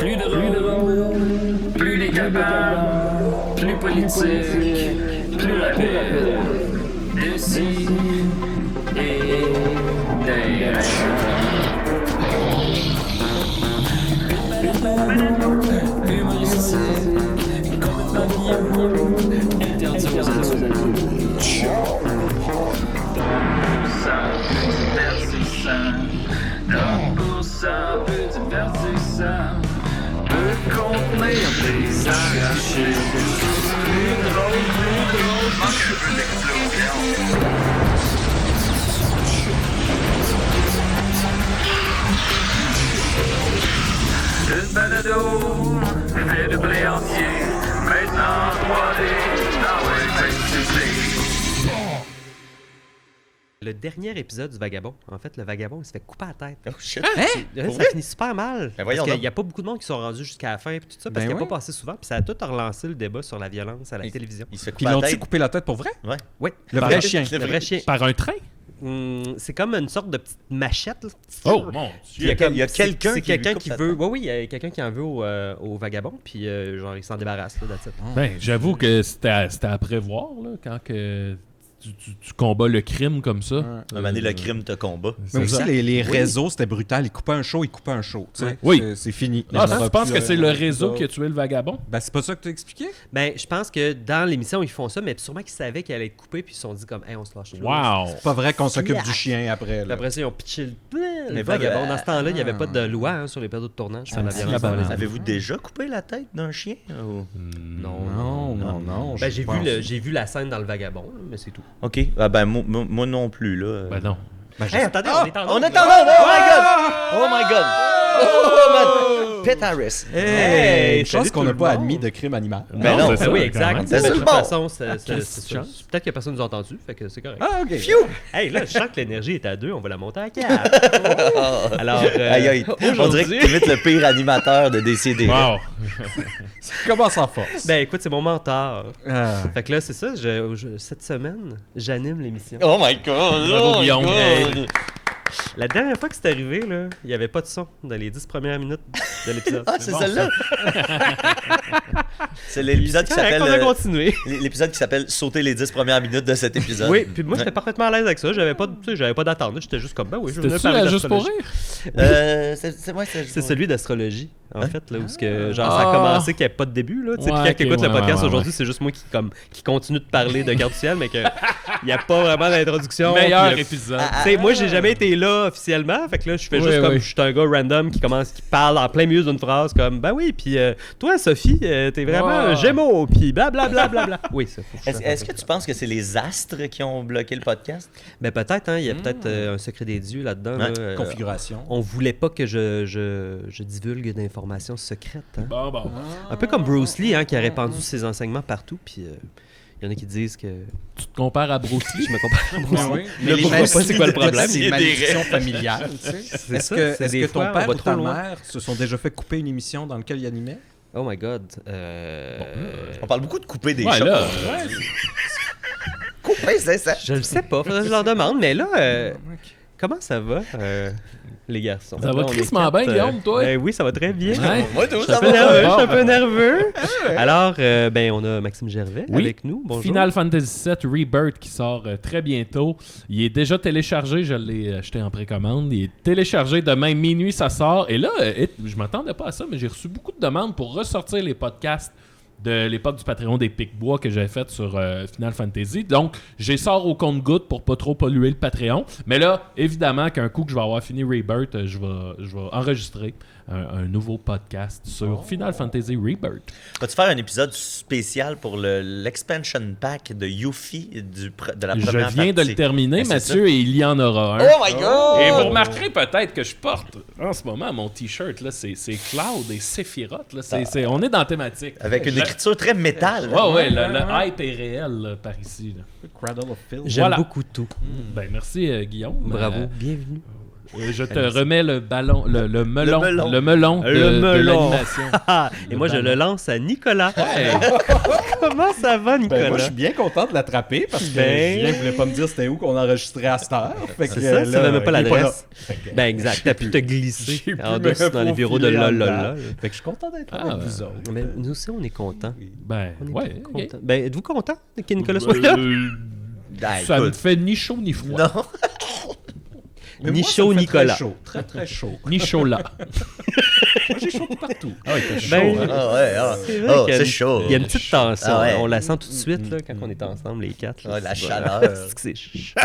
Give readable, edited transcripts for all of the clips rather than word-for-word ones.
Plus drôle, plus décapable, plus politique, plus rapide. D'ici et d'ailleurs. Humoristique, complètement interdit aux adultes. Pour ça, peu divertissant, peut contenir des arachides. Plus drôle, manque un peu d'explosion. Une balado, fait de blé entier, maintenant 3D, dans l'électricité. Le dernier épisode du Vagabond, en fait, le Vagabond, il se fait couper la tête. Oh shit. Ça finit super mal. Ben voyons parce qu'il donc. n'y a pas beaucoup de monde qui sont rendus jusqu'à la fin et tout ça, parce qu'il n'a pas passé souvent. Puis ça a tout relancé le débat sur la violence à la télévision. Il se fait Puis couper la l'ont-tu tête. coupé la tête pour vrai? Ouais. Oui. Le vrai chien. Le vrai chien. Par un train? C'est comme une sorte de petite machette. Là. Oh, mon Il y a, Dieu! il y a quelqu'un C'est qui lui quelqu'un coupe qui la veut. tête. Oui, il y a quelqu'un qui en veut au Vagabond, puis genre, il s'en débarrasse, là, that's it. Ben, j'avoue que c'était à prévoir, là, quand que tu combats le crime comme ça. Un moment donné, le crime te combat. Mais aussi, ça. les réseaux, c'était brutal. Ils coupaient un show, tu sais. Oui. C'est fini. Ah, On aura tu penses plus, que c'est le réseau ça. qui a tué le vagabond? Ben, c'est pas ça que tu as expliqué? Ben, je pense que dans l'émission, ils font ça, mais sûrement qu'ils savaient qu'elle allait être coupée, puis ils se sont dit comme, hey, on se lâche. Wow! C'est pas vrai qu'on s'occupe du chien après. Puis Là. après ça, ils ont pitché le Mais Vagabond. Dans ce temps-là, il n'y avait pas de loi sur les plateaux de tournage sur la violence dans les animaux. Avez-vous déjà coupé la tête d'un chien? Ou... Non. Ben, j'ai vu la scène dans le Vagabond, là, mais c'est tout. OK. Ah ben, moi non plus, là. Ben non. Hey, attendez, on est en On onde, est là. en onde! Oh my God! Oh my God! Oh man! Pet Harris. Hey, Je pense salut qu'on tout n'a le pas monde. admis de crime animal. Ben non, c'est Ben ça, oui, quand exact. même. C'est De ça le toute bon. façon, c'est Quelle ça. Peut-être que personne nous a entendu, fait que c'est correct. Ah, OK. Hey, là, je sens que l'énergie est à 2, on va la monter à 4. Alors, Aïe aïe. On dirait que tu imites le pire animateur de DCD. Wow! Commence en force. ben écoute, c'est mon mentor. Ah. Fait que là, c'est ça, cette semaine, j'anime l'émission. Oh my God! Bravo, Oh my Guillaume. God. La dernière fois que c'est arrivé, là, il n'y avait pas de son dans les 10 premières minutes de l'épisode. Ah, c'est celle-là? C'est l'épisode qui s'appelle... On va continuer. L'épisode qui s'appelle « Sauter les 10 premières minutes de cet épisode ». Oui, puis moi, j'étais parfaitement à l'aise avec ça. J'avais pas d'attente. J'étais juste comme, ben oui, je venais C'était-tu parler la Juste pour d'astrologie. rire? C'est C'est celui d'astrologie, en fait, là, où ce que, genre, ça a commencé qu'il n'y avait pas de début, là. Tu sais, Ouais, puis quand ok, écoute le ouais, podcast ouais, aujourd'hui, c'est juste moi qui continue de parler de Garde du ciel, mais qu'il n'y a pas vraiment d'introduction. Meilleur puis, épisode. tu sais, moi, j'ai jamais été là officiellement, fait que là, je fais juste Oui, comme, oui. je suis un gars random qui parle en plein milieu d'une phrase comme, ben oui, puis toi, Sophie, t'es vraiment un gémeaux, puis blablabla. Oui, ça faut que je Est-ce que tu penses que c'est les astres qui ont bloqué le podcast? Ben peut-être, hein, il y a peut-être un secret des dieux là-dedans. Ouais, là, Configuration. on voulait pas que je divulgue d'informations secrètes. Hein. Bon. Un peu comme Bruce Lee, hein, qui a répandu ses enseignements partout, puis il y en a qui disent que Tu te compares à Bruce Lee? je me compare à Bruce Lee. Oui. Mais les je vois pas c'est quoi le problème. C'est Il y une a des malédiction règles. familiale, tu sais. C'est Est-ce ça, que, c'est est-ce des que fois, ton on père va ou trop ta loin. mère se sont déjà fait couper une émission dans laquelle il animait? Oh my god. On parle beaucoup de couper des Ouais, choses. là. Couper, c'est ça. Je le sais pas, faudrait que je leur demande, mais là, comment ça va, les garçons? Ça va Là, on est crissement quatre, bien, Guillaume, toi? Ben oui, ça va très bien. Ouais. Moi, tout Je suis un ça peu va. nerveux, je suis un Bon, peu nerveux. Alors, ben, on a Maxime Gervais Oui. avec nous. Bonjour. Final Fantasy VII Rebirth qui sort très bientôt. Il est déjà téléchargé, je l'ai acheté en précommande. Il est téléchargé demain minuit, ça sort. Et là, je m'attendais pas à ça, mais j'ai reçu beaucoup de demandes pour ressortir les podcasts de l'époque du Patreon des Pic-Bois que j'avais fait sur Final Fantasy. Donc, j'ai sort au compte-gouttes pour pas trop polluer le Patreon. Mais là, évidemment qu'un coup que je vais avoir fini Rebirth, je vais enregistrer un nouveau podcast sur Final Fantasy Rebirth. Vas-tu faire un épisode spécial pour l'expansion pack de Yuffie de la Je première viens de partie? le terminer, Ben, c'est Mathieu, et il y en aura un. Oh my God! Et vous remarquerez peut-être que je porte en ce moment mon t-shirt, là, c'est Cloud et Sephiroth. Là, on est dans la thématique. Avec une écriture très métal. Ouais, le hype est réel là, par ici. Là. Cradle of Filth. J'aime Voilà. beaucoup tout. Ben, merci Guillaume. Bravo. Bienvenue. Je te remets le ballon, le melon, melon. le melon de Le melon. l'animation. Et moi, je le lance à Nicolas. Hey. Comment ça va, Nicolas? Ben, moi, je suis bien content de l'attraper parce que Ben- Julien voulait pas me dire c'était où qu'on enregistrait à cette heure. Fait que, C'est ça, ça là, n'avait pas il est l'adresse. là. Fait que- Ben exact, t'as pu te glisser J'ai pu en me dessous dans les bureaux de faufiler en LOL. dedans. Fait que je suis content d'être là Ah, avec vous autres. Mais nous aussi, on est contents. Ben, On est ouais. ok. contents. Ben, êtes-vous content que Nicolas soit là? Ah, Ça me écoute, fait ni chaud ni froid. non. Mais Ni moi, ça chaud, me fait Nicolas. Très chaud, très très chaud. Ni chaud là. Moi, j'ai chaud partout. Ah ouais, t'as chaud. Ben, hein. Ah ouais, ah. C'est vrai Oh, qu'il y a c'est une- chaud. Il y a une petite tension. Ah ouais. On la sent tout de suite là, quand on est ensemble, les quatre. là. Ouais, la C'est chaleur. C'est que c'est chaud.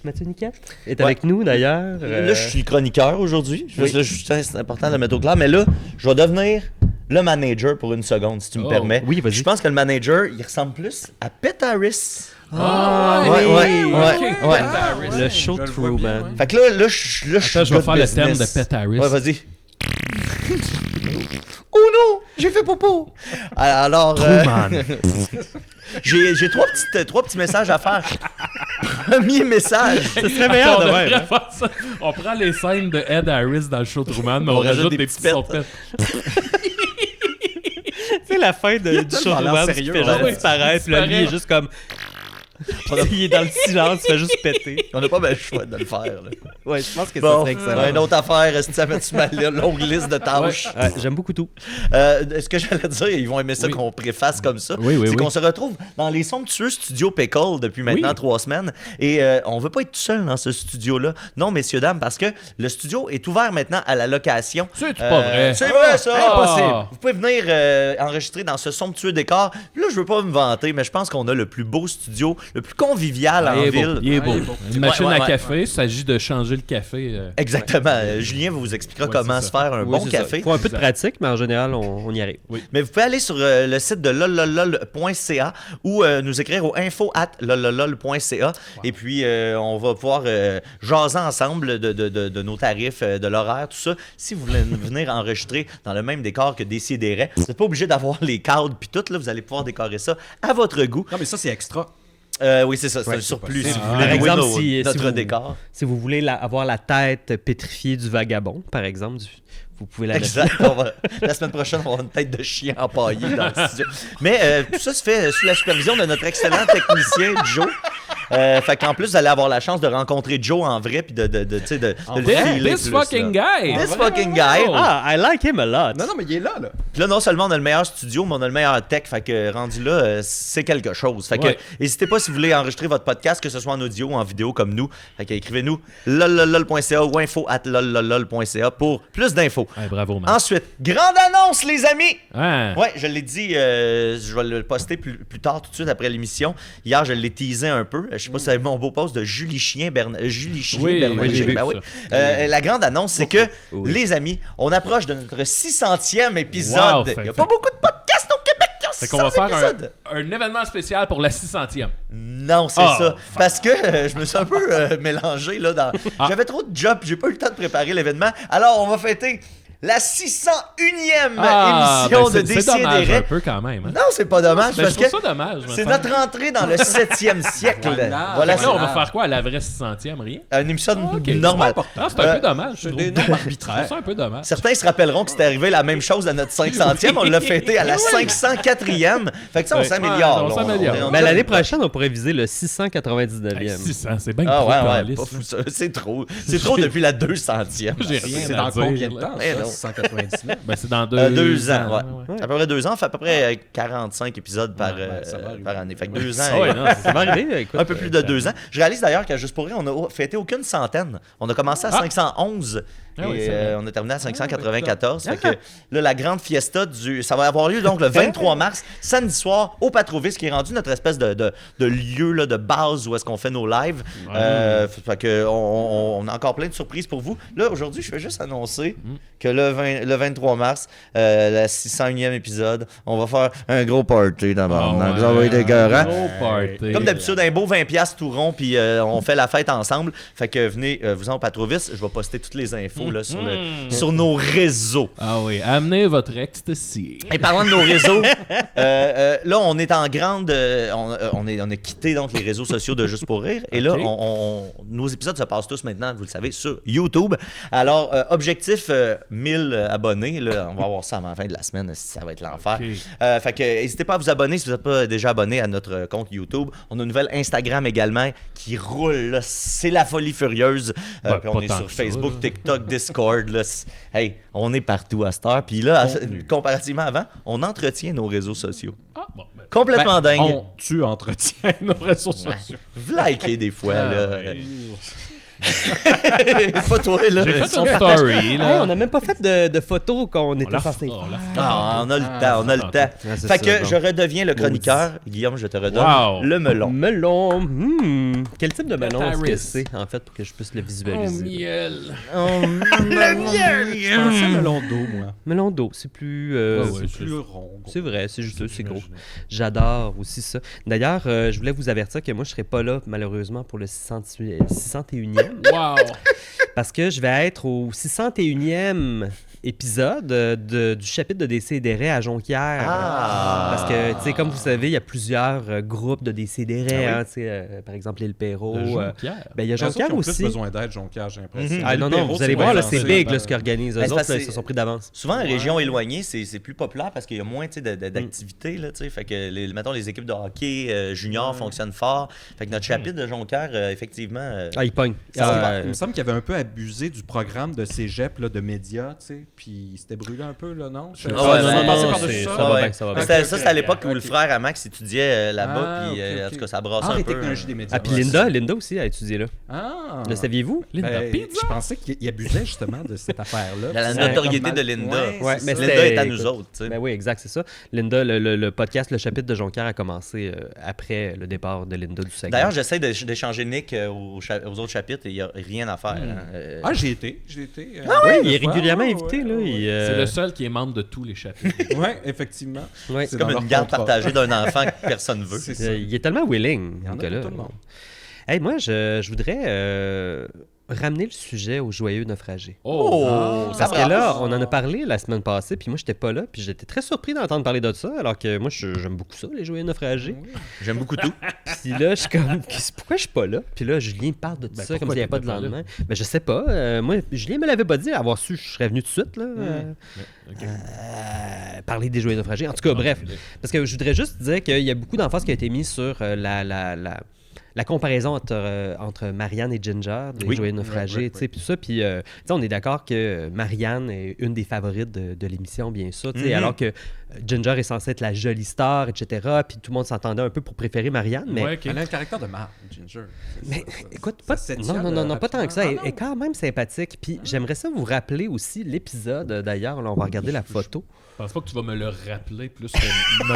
Mathieu Niquet est avec nous d'ailleurs. Là, je suis le chroniqueur aujourd'hui. C'est important de le mettre au clair. Mais là, je vais devenir le manager pour une seconde, si tu me Oh. permets. Oui, vas-y. Je pense que le manager, il ressemble plus à Pet Harris. Ah, ouais, oui, ouais, ok. ouais. Pet Harris. Le show Je le vois bien, Truman. ouais. Fait que là, je suis Attends, je vais gars faire le business. thème de Pet Harris. Ouais, vas-y. Oh non, j'ai fait popo. Alors, j'ai trois petits messages à faire. Premier message. Ce serait meilleur Attends, de on même. devrait faire ça. On prend les scènes de Ed Harris dans le show Truman, mais on rajoute des petits sons de pet. C'est la fin du show tellement l'air Truman qui sérieux, fait juste ouais. disparaître. Puis là, lui, il est juste comme. Il est dans le silence, il fait juste péter. On n'a pas bien le choix de le faire. Là. Ouais, je pense que Bon, ça serait excellent. une autre affaire, est-ce que ça met sur ma longue liste de tâches? Ouais, j'aime beaucoup tout. Ce que j'allais dire, ils vont aimer ça Oui. qu'on préface comme ça. Oui, oui, c'est oui. qu'on se retrouve dans les somptueux studios Pickle depuis maintenant Oui. 3 semaines. Et on veut pas être tout seul dans ce studio-là. Non, messieurs, dames, parce que le studio est ouvert maintenant à la location. C'est pas vrai. C'est vrai, ça! Ah. Impossible! Vous pouvez venir enregistrer dans ce somptueux décor. Là, je veux pas me vanter, mais je pense qu'on a le plus beau studio, le plus convivial en Il est beau, ville. il est beau. il est beau. Une machine Ouais, à ouais. café, il s'agit de changer le café. Exactement. Julien vous expliquera Ouais, comment c'est se ça. faire un Oui, bon c'est ça. café. Faut un peu de pratique, mais en général, on y arrive. Mais vous pouvez aller sur le site de lololol.ca ou nous écrire au info@lololol.ca et puis on va pouvoir jaser ensemble de nos tarifs, de l'horaire, tout ça. Si vous voulez venir enregistrer dans le même décor que Décideret, vous n'êtes pas obligé d'avoir les cadres puis tout, là, vous allez pouvoir décorer ça à votre goût. Non, mais ça, c'est extra. Oui, c'est ça, c'est un surplus. Si vous Par voulez louer exemple, si notre vous- décor. Si vous voulez avoir la tête pétrifiée du vagabond, par exemple, vous pouvez la mettre. Exact. La semaine prochaine, on va avoir une tête de chien empaillée dans le studio. Mais tout ça se fait sous la supervision de notre excellent technicien, Joe. Fait qu'en plus, vous allez avoir la chance de rencontrer Joe en vrai puis de le filer This plus, fucking là. guy! This fucking guy. Oh. Ah, I like him a lot. Non, non, mais il est là, là. Puis là, non seulement on a le meilleur studio, mais on a le meilleur tech. Fait que rendu là, c'est quelque chose. Fait que Ouais. n'hésitez pas si vous voulez enregistrer votre podcast, que ce soit en audio ou en vidéo comme nous. Fait que écrivez-nous lololol.ca ou info@lololol.ca pour plus d'infos. Ouais, bravo, man. Ensuite, grande annonce, les amis! Hein? Ouais, je l'ai dit, je vais le poster plus tard, tout de suite après l'émission. Hier, je l'ai teasé un peu. Je sais pas si vous avez vu mon beau post de Julie Chien Oui, Bernager. j'ai vu Ben ça. oui. La grande annonce, c'est que, Oui. les amis, on approche de notre 600e épisode. Wow, Il fait- n'y a pas beaucoup de podcasts au Québec qui ont Fait 600 qu'on va faire épisodes. un événement spécial pour la 600e. Non, c'est Ah, ça. Parce que je me suis un peu mélangé là. Ah. J'avais trop de jobs, j'ai pas eu le temps de préparer l'événement. Alors, on va fêter la 601e émission de c'est dommage un Décideret. peu quand même. Hein? Non, c'est pas dommage Ben, parce je trouve que ça dommage. me c'est semble. notre entrée dans le 7e siècle. Voilà, Fait que là, on c'est va faire quoi à la vraie 600e? Rien? une émission ok. normale. Ah, c'est un peu dommage. je C'est trouve. des nombres Je arbitraires. trouve ça un peu dommage. Certains se rappelleront que c'était arrivé la même chose à notre 500e. On l'a fêté à la 504e. Fait que ça, on Ouais. s'améliore. Ouais, on là. s'améliore. on- Mais l'année prochaine, on pourrait viser le 699e. Hey, 600, c'est bien Ah trop ouais, ouais, caliste, pas hein. fou ça. C'est trop. C'est trop depuis la 200e. J'ai rien C'est à dans dire, combien de là. temps, Eh ça, non. 699? Ben, c'est dans 2 ans, ouais. ouais. À peu près 2 ans, on fait à peu près 45 épisodes par, ça va arriver. par année. Fait que 2 ans. Ah ouais, non, Ça va arriver, écoute. Un peu plus de 2 ans. Je réalise d'ailleurs qu'à Juste pour rire, on n'a fêté aucune centaine. On a commencé à 511 Ah oui, et c'est vrai. on a terminé à 594. Fait que là, la grande fiesta ça va avoir lieu donc le 23 mars, samedi soir, au Patrovis, qui est rendu notre espèce de lieu là, de base où est-ce qu'on fait nos lives. Fait que on a encore plein de surprises pour vous. Là, aujourd'hui, je fais juste annoncer que le 23 mars, la 601e épisode, on va faire un gros party d'abord. Ah ouais, Ça va être écœurant. gros party. Comme d'habitude, un beau 20$ tout rond, puis on fait la fête ensemble. Fait que venez vous en au Patrovis. Je vais poster toutes les infos bientôt là, sur nos réseaux. Ah oui, amenez votre ecstasy. Et parlant de nos réseaux, là, on est en grande... on a quitté donc les réseaux sociaux de Juste pour rire. Et là, nos épisodes se passent tous maintenant, vous le savez, sur YouTube. Alors, objectif 1000 abonnés. Là, on va avoir ça à la fin de la semaine. Ça va être l'enfer. Fait que n'hésitez pas à vous abonner si vous n'êtes pas déjà abonné à notre compte YouTube. On a une nouvelle Instagram également qui roule. Là. C'est la folie furieuse. Puis on est sur Facebook, TikTok, Discord. Là. Hey, on est partout à cette heure. Puis là, comparativement avant, on entretient nos réseaux sociaux. Ah, bon, ben, Complètement dingue. Tu entretiens nos réseaux sociaux. Vous likez des fois, là. Pas toi, là. j'ai fait une story, Hey, là. on n'a même pas fait de photos qu'on était censé. Ah, on a le temps, on a le temps. Ouais, c'est Fait ça, que bon. je redeviens le chroniqueur. Guillaume, je te redonne Wow. le melon. Melon. Quel type de melon est-ce que Paris. c'est, en fait, pour que je puisse le Oh, visualiser? miel. Je pensais melon d'eau, moi. Melon d'eau, c'est plus... C'est plus rond. c'est vrai, c'est juste c'est gros. J'adore aussi ça. D'ailleurs, je voulais vous avertir que moi, je serai pas là, malheureusement, pour le 601e. Wow. Parce que je vais être au 601e épisode du chapitre de Décideret à Jonquière. Ah! Parce que, tu sais, comme vous savez, il y a plusieurs groupes de Décideret. Ah oui? Tu sais, par exemple, l'île Perrault. Le Jonquière. Ben, il y a Jonquière Ils ont aussi. plus besoin d'aide, Jonquière, j'ai l'impression. Ah non, non, vous allez voir, là, c'est big, là, ce qu'ils organisent. Eux Ben, c'est autres, parce là, que ils se sont pris d'avance. Souvent, en région éloignée, c'est plus populaire parce qu'il y a moins tu sais, d'activités. Là, tu sais. Fait que, mettons, les équipes de hockey junior fonctionnent fort. Fait que notre chapitre de Jonquière, effectivement... Ah, ils pognent. Il me semble qu'il avait un peu abusé du programme de cégep là, de médias, tu sais, puis il s'était brûlé un peu, là, non? Ah ouais, non, non, non, non, c'est- ça. ça va Ouais. bien, ça va bien. C'était à l'époque où le frère à Max étudiait là-bas, Ah, puis ok, en ok. tout cas, ça brassait Ah, un les peu. technologies des médias. Ah, puis ouais, Linda aussi a étudié là. Ah! Le saviez-vous? Linda Ben, Pizza. je pensais qu'il abusait justement de cette affaire-là. La Puis notoriété comme de Linda. Ouais, mais Linda c'était- est à nous écoute, autres, tu sais. Ben oui, exact, c'est ça. Linda, le podcast, le chapitre de Jonquière a commencé après le départ de Linda du Saguenay. D'ailleurs, j'essaie d'échanger Nick aux autres chapitres et il n'y a rien à faire. hein. Ah, j'ai été. oui, il est régulièrement invité. Là, C'est le seul qui est membre de tous les chapitres. Ouais, effectivement. ouais, C'est comme dans une leur garde contrat. partagée d'un enfant que personne ne veut. C'est ça. il est tellement willing. Il y en a Nicolas. pour tout le monde. Hey, moi, je voudrais ramener le sujet au joyeux naufragé. Oh! ça Parce brasse. que là, on en a parlé la semaine passée, puis moi, j'étais pas là, puis j'étais très surpris d'entendre parler de ça, alors que moi, j'aime beaucoup ça, les joyeux naufragés. J'aime beaucoup tout. Puis là, je suis comme, pourquoi je suis pas là? Puis là, Julien parle de tout Ben, ça comme pourquoi s'il n'y avait pas de t'étais pas là? lendemain. Ben, je sais pas. Moi, Julien me l'avait pas dit. Avoir su, je serais venu tout de suite, là. Parler des joyeux naufragés. En tout cas, bref. Parce que je voudrais juste dire qu'il y a beaucoup d'emphase qui a été mise sur la comparaison entre Marianne et Ginger, des Oui. joyeux naufragés, tu sais, puis tout ça. Puis, tu sais, on est d'accord que Marianne est une des favorites de l'émission, bien sûr, tu sais, alors que Ginger est censée être la jolie star, etc. Puis tout le monde s'entendait un peu pour préférer Marianne, mais... Ouais, ok. Elle a le caractère de marde, Ginger. Mais écoute, Ça pas, s'étiole, non, pas tant que ça. rapidement. Elle est quand même sympathique. Puis j'aimerais ça vous rappeler aussi l'épisode, d'ailleurs. Là, on va regarder la photo. Je pense pas que tu vas me le rappeler plus que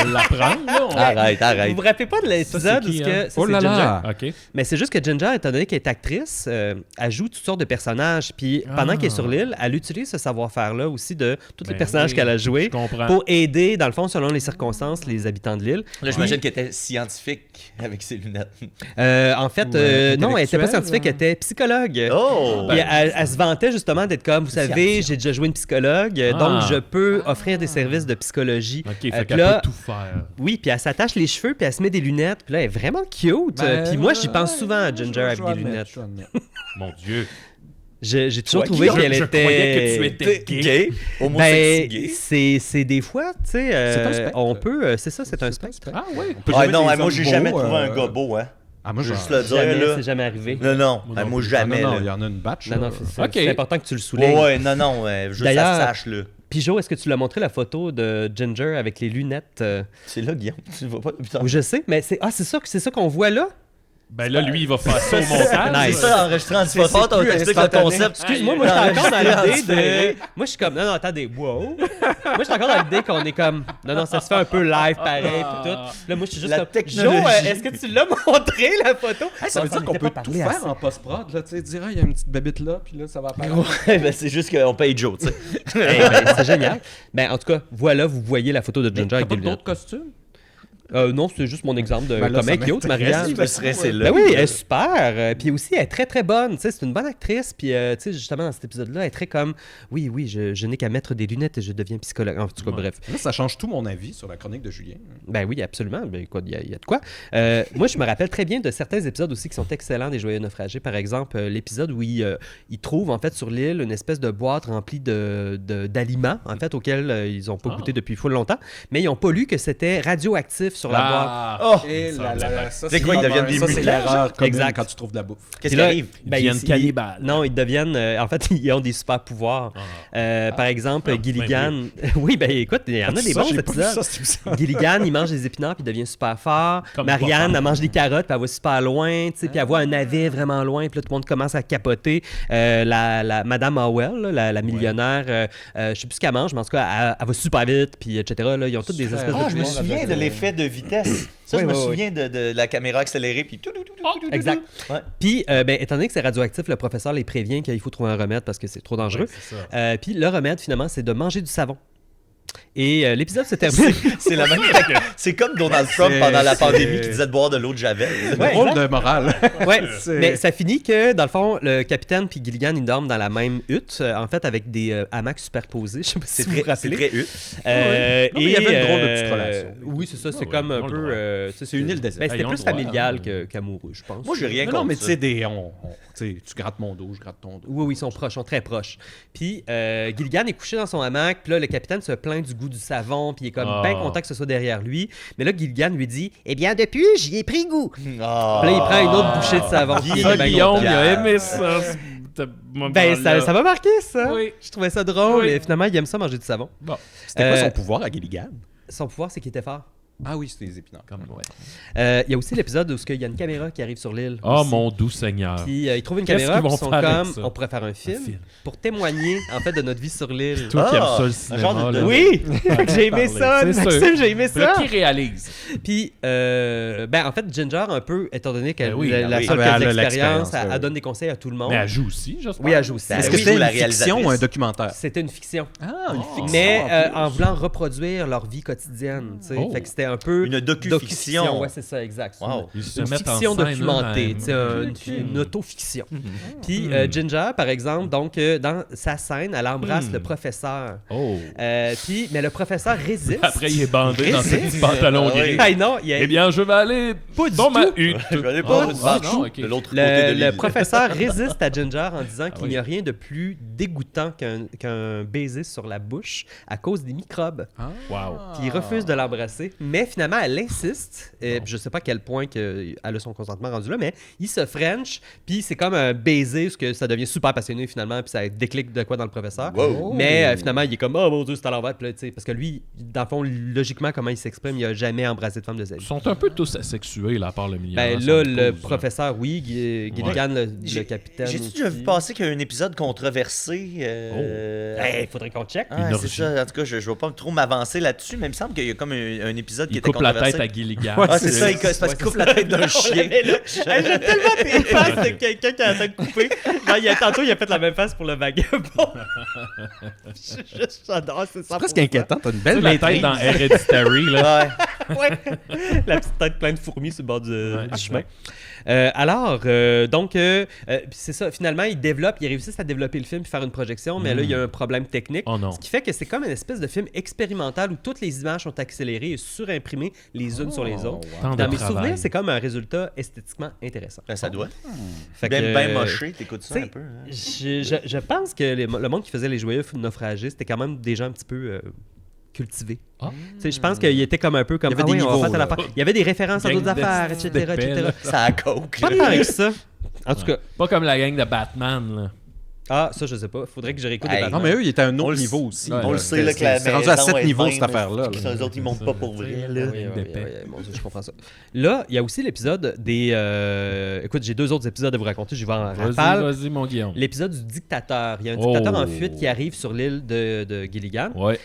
me l'apprendre. là. Arrête. Vous vous rappelez pas de l'épisode Ça, c'est où qui, ce que- hein? ça, Oh c'est là Ginger. là! OK. Mais c'est juste que Ginger, étant donné qu'elle est actrice, elle joue toutes sortes de personnages. Puis pendant qu'elle est sur l'île, elle utilise ce savoir-faire-là aussi de tous les Ben personnages oui, qu'elle a je joués comprends. pour aider, dans le fond, selon les circonstances, les habitants de l'île. Là, j'imagine qu'elle était scientifique avec ses lunettes. En fait, non, elle n'était pas intellectuelle, scientifique, elle était psychologue. Oh! Puis elle se vantait justement d'être comme, vous savez, j'ai déjà joué une psychologue, donc je peux offrir des services de psychologie. OK, Puis fait qu'elle là, peut tout faire. oui, puis elle s'attache les cheveux, puis elle se met des lunettes, puis là, elle est vraiment cute. Ben, Puis moi, j'y pense ouais, souvent à je Ginger dois avec des admettre, lunettes. je dois admettre. Mon Dieu. J'ai toujours Toi, trouvé Guillaume, qu'elle je était... croyais que tu étais T'es gay. gay? Homosexy Ben, gay? c'est des fois, tu sais, C'est un spectre. on peut... c'est ça, c'est un spectre. Ah oui. On peut Ah jamais non, des moi, hommes j'ai beaux, jamais trouvé un gars beau, hein. Ah, moi, Je vais genre... juste le dire, Jamais, là. c'est jamais arrivé. Non, Moi moi, non plus. jamais, Non, il y là. en a une batch. Non, là. non, c'est ça. Ok. C'est important que tu le soulignes. Ouais, non, juste D'ailleurs- ça sache, là. Puis Jo, est-ce que tu l'as montré la photo de Ginger avec les lunettes? C'est là, Guillaume, tu le vois pas depuis tantôt. Oui, je sais, mais c'est ça qu'on voit là? Ben là, lui, il va faire ça au montage. Nice. C'est ça, enregistré en différentes, on plus t'explique le instantané. concept. Excuse-moi, moi, je suis encore dans Enregistré en l'idée différé. de... Moi, je suis comme... Non, attendez, wow! Moi, je suis encore dans l'idée qu'on est comme... Non, ça se fait un peu live, pareil, puis tout. Là, moi, je suis juste La comme... technologie. Jo, est-ce que tu l'as montré, la photo? Ça veut dire qu'on peut tout faire en post-prod, là, tu sais, dire, ah, il y a une petite bébite là, puis là, ça va apparaître. Ouais, ben, c'est juste qu'on paye Joe, tu sais. Ben, c'est génial. Ben, en tout cas, voilà, vous voyez la photo de Ginger T'as avec pas des d'autres lunettes. costumes? Non, c'est juste mon exemple de Ben là, comment ça cute, Marianne. Je me suis stressé là. Ben oui, elle est super. Puis aussi, elle est très, très bonne. Tu sais, c'est une bonne actrice. Puis, tu sais, justement, dans cet épisode-là, elle est très comme oui, je n'ai qu'à mettre des lunettes et je deviens psychologue. En tout cas, bref. Là, ça change tout mon avis sur la chronique de Julien. Ben oui, absolument. Ben, écoute, il y a de quoi. Moi, je me rappelle très bien de certains épisodes aussi qui sont excellents des Joyeux Naufragés. Par exemple, l'épisode où ils trouvent, en fait, sur l'île, une espèce de boîte remplie d'aliments, en fait, auxquels ils n'ont pas goûté depuis full longtemps. Mais ils n'ont pas lu que c'était radioactif sur la boîte. Oh! Et là là, C'est quoi, ils deviennent des Ça, c'est mutants, l'erreur commune Exact. quand tu trouves de la bouffe. Qu'est-ce Puis qui là, arrive? ben, Ils deviennent cannibales. Non, ils deviennent... en fait, ils ont des super pouvoirs. Par exemple, Gilligan... oui, ben écoute, il y en a des Ça, bons j'ai pas vu ça, épisodes. cet épisode. Gilligan, il mange des épinards puis il devient super fort. Comme Marianne, quoi. elle mange des carottes puis elle va super loin, tu sais, puis elle voit un navet vraiment loin, puis là, tout le monde commence à capoter. La Madame Howell, là, la millionnaire, je sais plus ce qu'elle mange, mais en tout cas, elle va super vite, puis etc. Là, ils ont toutes des espèces Ah, de je me pouvoirs. souviens de l'effet de vitesse. Ça, Oui, je me oui, oui. souviens de la caméra accélérée, puis tout. Exact. Ouais. Puis, ben, étant donné que c'est radioactif, le professeur les prévient qu'il faut trouver un remède parce que c'est trop dangereux. Ouais, c'est ça. Puis le remède, finalement, c'est de manger du savon. Et l'épisode se termine. C'est la même. C'est comme Donald Trump C'est- pendant la c'est- pandémie qui disait de boire de l'eau de Javel. Ouais, Drôle exact. de morale. Ouais, C'est- mais ça finit que, dans le fond, le capitaine puis Gilligan, ils dorment dans la même hutte, en fait, avec des hamacs superposés. Je sais pas si C'est vous vous très, rappelez. hutte. Non, mais il y avait une drôle de petite relation. Oui, c'est ça. C'est ouais, comme ils un ont le peu... droit. tu sais, C'est une île déserte. Ben, c'était Ils ont plus le droit, familial hein. qu'amoureux, je pense. Moi, j'ai rien Non, contre mais tu ça. sais, tu sais, tu grattes mon dos, je gratte ton dos. Oui, ils sont proches, ils sont très proches. Puis Gilligan est couché dans son hamac, puis là, le capitaine se plaint du goût du savon, puis il est comme bien content que ce soit derrière lui. Mais là, Gilligan lui dit « Eh bien, depuis, j'y ai pris goût. » Ah. Puis là, il prend une autre bouchée de savon. Guillaume, Il est bien Guillaume, content. il a aimé ça. Ben, ça m'a marqué, ça. Oui. Je trouvais ça drôle. Oui. Et finalement, il aime ça manger du savon. Bon, C'était quoi Euh, son pouvoir à Gilligan? Son pouvoir, c'est qu'il était fort. Ah oui, c'était les épinards. comme ouais. Il y a aussi l'épisode où il y a une caméra qui arrive sur l'île. Oh aussi. mon doux Seigneur. Puis ils trouvent une Qu'est-ce caméra, qu'ils puis vont ils sont faire avec comme, ça? on pourrait faire un film, film. pour témoigner, en fait, de notre vie sur l'île. Toi qui aimes Ah, ça le un cinéma. genre de- là. Oui! J'ai aimé ça, parler, c'est Maxime, sûr. j'ai aimé Puis là, ça! qui réalise? Puis, ben, en fait, Ginger, un peu, étant donné qu'elle Ben oui, la oui. seule Ah, qui a ben, de elle a l'expérience, l'expérience, elle oui. donne des conseils à tout le monde. Mais elle joue aussi, j'espère. Oui, elle joue aussi. Est-ce Est-ce que que oui, c'était la une fiction réalisatrice. ou un documentaire? C'était une fiction. Ah, une fiction. Mais en plus. en voulant reproduire leur vie quotidienne, tu sais. Oh. Fait que c'était un peu... Une docu-fiction. Ouais, c'est ça, exact. C'est Wow. Ils se une mettent en fiction scène documentée, eux-mêmes. tu sais, une autofiction. Puis Ginger, par exemple, donc dans sa scène, elle embrasse le professeur. Oh. Mais le professeur résiste. Après, il est bandé dans ses Résiste. petits pantalons Ah gris. oui. Hey, non, il y a- Eh bien, je vais aller Pas du dans ma tout. hutte. Je vais aller Oh, pas ah, du non, tout, ok. de l'autre côté de le l'île. professeur résiste à Ginger en disant qu'il oui. n'y a rien de plus dégoûtant qu'un baiser sur la bouche à cause des microbes. Wow. Puis il refuse de l'embrasser. Mais finalement, elle insiste. Je sais pas à quel point elle a son consentement rendu là, mais il se French. Puis c'est comme un baiser, parce que ça devient super passionné finalement. Puis ça déclic de quoi dans le professeur. Wow. Mais finalement, il est comme, oh mon Dieu, c'est à l'envers. Puis là, tu sais, parce que lui, dans le fond, logiquement, comment il s'exprime, il a jamais embrassé de femme de sa Ils vie. sont un peu tous asexués, là, à part le millionnaire. Ben là, sans le cause, professeur, oui. Gilligan, le J'ai- capitaine. J'ai-tu déjà vu aussi. passer qu'il y a un épisode controversé? Hey, faudrait qu'on check. Ah, Une c'est orgie. ça. En tout cas, je ne vais pas trop m'avancer là-dessus, mais il me semble qu'il y a comme un épisode qui Il était coupe la controversé. tête à Gilligan. Ah, c'est ça, c'est parce qu'il coupe la tête d'un chien. J'ai tellement tes faces de quelqu'un qui a la tête coupée. Genre, tantôt, il a fait la même face pour le vagabond. J'adore, c'est ça. C'est presque inquiétant, t'as une Tu belle sais, la tête maîtrise. dans Hereditary, là. Ouais. Ouais. La petite tête pleine de fourmis sur le bord du Ouais, chemin. Donc, c'est ça. Finalement, ils réussissent à développer le film et faire une projection, mais là, il y a un problème technique. Oh non. Ce qui fait que c'est comme une espèce de film expérimental où toutes les images sont accélérées et surimprimées les unes sur les autres. Tant de Dans mes travail. souvenirs, c'est comme un résultat esthétiquement intéressant. Ben, ça doit. Fait Bien, que, bien moché, t'écoutes ça t'sais, un peu. Hein? Je pense que le monde qui faisait les Joyeux Naufragés, c'était quand même des gens un petit peu cultivés. Ah. Tu sais, je pense qu'il était comme un peu comme Il y avait des on va niveaux, faire telle là. affaire. Il y avait des références à Gang d'autres affaires, de- etc. d'épais, etc. là. Ça a coke. Pas tant que ça. En tout cas, Pas comme la gang de Batman, là. ça, je sais pas. Faudrait que je réécoute Hey. des Non, Batman. mais eux, ils étaient à un On autre le- niveau aussi. Ouais, On le ouais. sait là, que la C'est rendu à maison 7 est niveaux, même, cette affaire-là. puis là. Les autres, ils montent pas pour vrai. Là. Oui, d'épais. mon Dieu, je comprends ça. Là, il y a aussi l'épisode des... Écoute, j'ai 2 autres épisodes à vous raconter. Je vais en rafale. Vas-y, mon Guillaume. L'épisode du dictateur. Il y a un dictateur en fuite qui arrive sur l'île de Gilligan. Ouais.